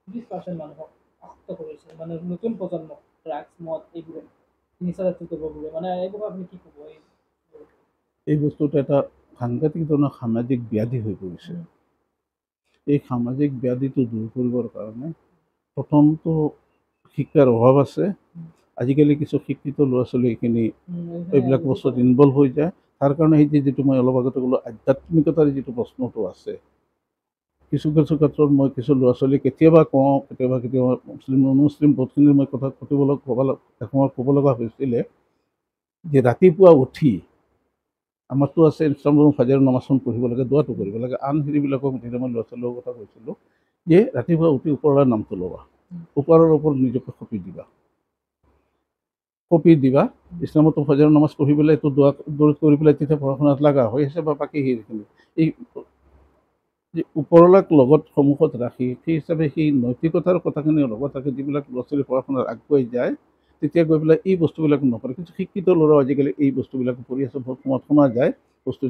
30% মানুহক আসক্ত কৰিছে, মানে নতুন প্ৰজন্মক ড্ৰাগছ, মদ এইবোৰে নিচাজাতীয় দ্ৰব্যবোৰে। মানে এইবোৰ আপুনি কি ক'ব? এই বস্তুটো এটা সাংঘাতিক ধৰণৰ সামাজিক ব্যাধি হৈ পৰিছে। এই সামাজিক ব্যাধিটো দূৰ কৰিবৰ কাৰণে প্ৰথমটো শিক্ষাৰ অভাৱ আছে। আজিকালি কিছু শিক্ষিত ল'ৰা ছোৱালী এইখিনি এইবিলাক বস্তুত ইনভলভ হৈ যায়। তাৰ কাৰণে সেই যিটো মই অলপ আগতে ক'লোঁ, আধ্যাত্মিকতাৰ যিটো প্ৰশ্নটো আছে, কিছু ক্ষেত্ৰত মই কিছু ল'ৰা ছোৱালী কেতিয়াবা কওঁ, কেতিয়াবা মুছলিম নন-মুছলিম বহুতখিনি মই কথা ক'ব লগা হৈছিলে যে ৰাতিপুৱা উঠি আমাৰতো আছে ইছলাম ধৰ্ম ফাজাৰ নামাজখন পঢ়িব লাগে, দোৱাটো কৰিব লাগে। আন হেৰিবিলাকক যেতিয়া মই ল'ৰা ছোৱালীৰ কথা কৈছিলোঁ যে ৰাতিপুৱা উঠি ওপৰৰ নামটো ল'বা, ওপৰৰ ওপৰত নিজকে কপি দিবা। ইছলামতো ফাজাৰ নামাজ পঢ়ি পেলাই এইটো দৌৰত কৰি পেলাই তেতিয়া পঢ়া শুনাত লগা হৈ আছে বা বাকী সেইখিনি এই যে ওপৰলাক লগত সন্মুখত ৰাখি সেই হিচাপে সেই নৈতিকতাৰ কথাখিনি লগত ৰাখি যিবিলাক ল'ৰা ছোৱালী পঢ়া শুনাত আগুৱাই যায়, তেতিয়া গৈ পেলাই এই বস্তুবিলাক নকৰে। কিন্তু শিক্ষিত ল'ৰাও আজিকালি এই বস্তুবিলাক কৰি আছে, বহুত সময়ত শুনা যায় বস্তু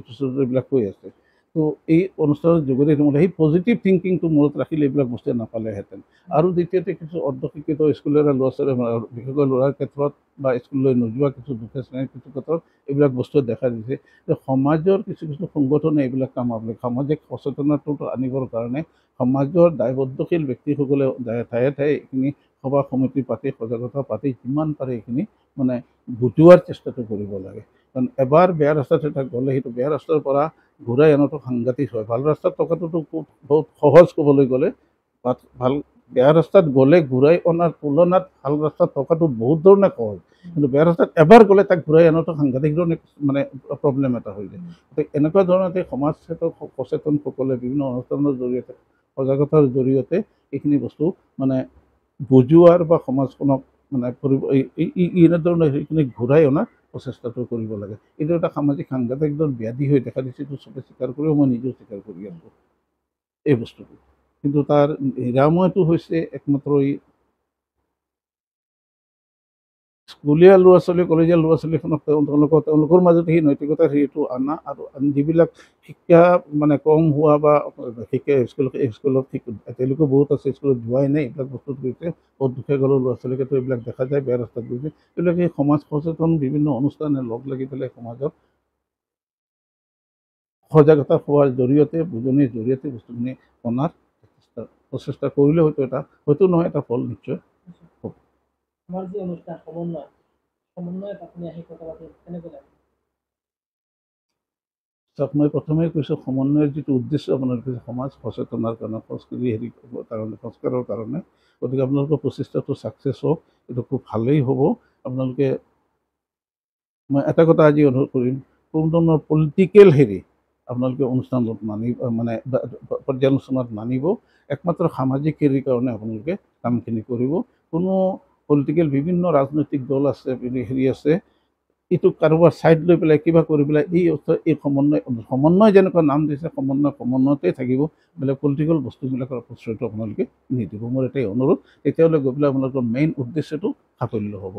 এইবিলাক কৈ আছে। তো এই অনুষ্ঠানৰ যোগেদি সেই পজিটিভ থিংকিংটো মূৰত ৰাখিলে এইবিলাক বস্তুৱে নাপালেহেঁতেন। আৰু দ্বিতীয়তে কিছু অৰ্ধশিক্ষিত স্কুলীয়া ল'ৰা ছোৱালী, বিশেষকৈ ল'ৰাৰ ক্ষেত্ৰত বা স্কুললৈ নোযোৱা কিছু দুখীয়া শ্ৰেণীৰ কিছু ক্ষেত্ৰত এইবিলাক বস্তুৱে দেখা দিছে যে সমাজৰ কিছু সংগঠনে এইবিলাক কাম সামাজিক সচেতনতাটো আনিবৰ কাৰণে সমাজৰ দায়বদ্ধশীল ব্যক্তিসকলে ঠায়ে ঠায়ে এইখিনি সভা সমিতি পাতি, সজাগতা পাতি যিমান পাৰে এইখিনি মানে বুজোৱাৰ চেষ্টাটো কৰিব লাগে। কাৰণ এবাৰ বেয়া ৰাস্তাত এটা গ'লে সেইটো বেয়া ৰাস্তাৰ পৰা ঘূৰাই অনাটো সাংঘাতিক হয়। ভাল ৰাস্তাত থকাটোতো বহুত সহজ ক'বলৈ গ'লে, ভাল বেয়া ৰাস্তাত গ'লে ঘূৰাই অনাৰ তুলনাত ভাল ৰাস্তাত থকাটো বহুত ধৰণে সহজ, কিন্তু বেয়া ৰাস্তাত এবাৰ গ'লে তাক ঘূৰাই অনাটো সাংঘাতিক ধৰণে মানে প্ৰব্লেম এটা হৈ যায়। গতিকে এনেকুৱা ধৰণতে সমাজ সচেতনসকলে বিভিন্ন অনুষ্ঠানৰ জৰিয়তে, সজাগতাৰ জৰিয়তে এইখিনি বস্তু মানে বুজোৱাৰ বা সমাজখনক মানে এনেধৰণে সেইখিনি ঘূৰাই অনাৰ প্ৰচেষ্টাটো কৰিব লাগে। এইটো এটা সামাজিক সাংঘাতিক একদম ব্যাধি হৈ দেখা দিছে, এইটো চবে স্বীকাৰ কৰিও মই নিজেও স্বীকাৰ কৰি আছোঁ এই বস্তুটো। কিন্তু তাৰ নিৰাময়টো হৈছে একমাত্ৰ এই স্কুলীয়া ল'ৰা ছোৱালী, কলেজীয়া ল'ৰা ছোৱালীখনক তেওঁলোকৰ মাজত সেই নৈতিকতাৰ হেৰিটো অনা, আৰু যিবিলাক শিক্ষা মানে কম হোৱা বা শিক্ষা স্কুলত তেওঁলোকেও বহুত আছে স্কুলত যোৱাই নাই, এইবিলাক বস্তুত গৈছে, বহুত দুখীয়া ঘৰৰ ল'ৰা ছোৱালীৰ ক্ষেত্ৰত এইবিলাক দেখা যায়, বেয়া ৰাস্তাত গৈছে। এইবিলাক এই সমাজ সচেতন বিভিন্ন অনুষ্ঠানে লগ লাগি পেলাই সমাজত সজাগতা হোৱাৰ জৰিয়তে, বুজনিৰ জৰিয়তে বস্তুখিনি অনাৰ প্ৰচেষ্টা কৰিলে হয়তো নহয় এটা ফল নিশ্চয় হ'ব। আমাৰ যি অনুষ্ঠান সমন্বয়ত আপুনি আহি কথা পাতি কেনেকৈ লাগে? চাওক, মই প্ৰথমেই কৈছোঁ সমন্বয়ৰ যিটো উদ্দেশ্য আপোনালোকে সমাজ সচেতনাৰ কাৰণে, সংস্কাৰৰ কাৰণে, গতিকে আপোনালোকৰ প্ৰচেষ্টাটো ছাকচেছ হওক, এইটো খুব ভালেই হ'ব। আপোনালোকে, মই এটা কথা আজি অনুৰোধ কৰিম, কোনো ধৰণৰ পলিটিকেল হেৰি আপোনালোকে অনুষ্ঠানত নানিব, মানে পৰ্যালোচনাত নানিব। একমাত্ৰ সামাজিক হেৰিৰ কাৰণে আপোনালোকে কামখিনি কৰিব। কোনো পলিটিকেল বিভিন্ন ৰাজনৈতিক দল আছে, হেৰি আছে, এইটো কাৰোবাৰ ছাইড লৈ পেলাই কিবা কৰি পেলাই এই সমন্বয় যেনেকুৱা নাম দিছে, সমন্বয়তে থাকিব, বেলেগ পলিটিকেল বস্তুবিলাকৰ প্ৰশ্ৰয়টো আপোনালোকে নিদিব। মোৰ এটাই অনুৰোধ, তেতিয়াহ'লে গৈ পেলাই আপোনালোকৰ মেইন উদ্দেশ্যটো সাফল্য হ'ব।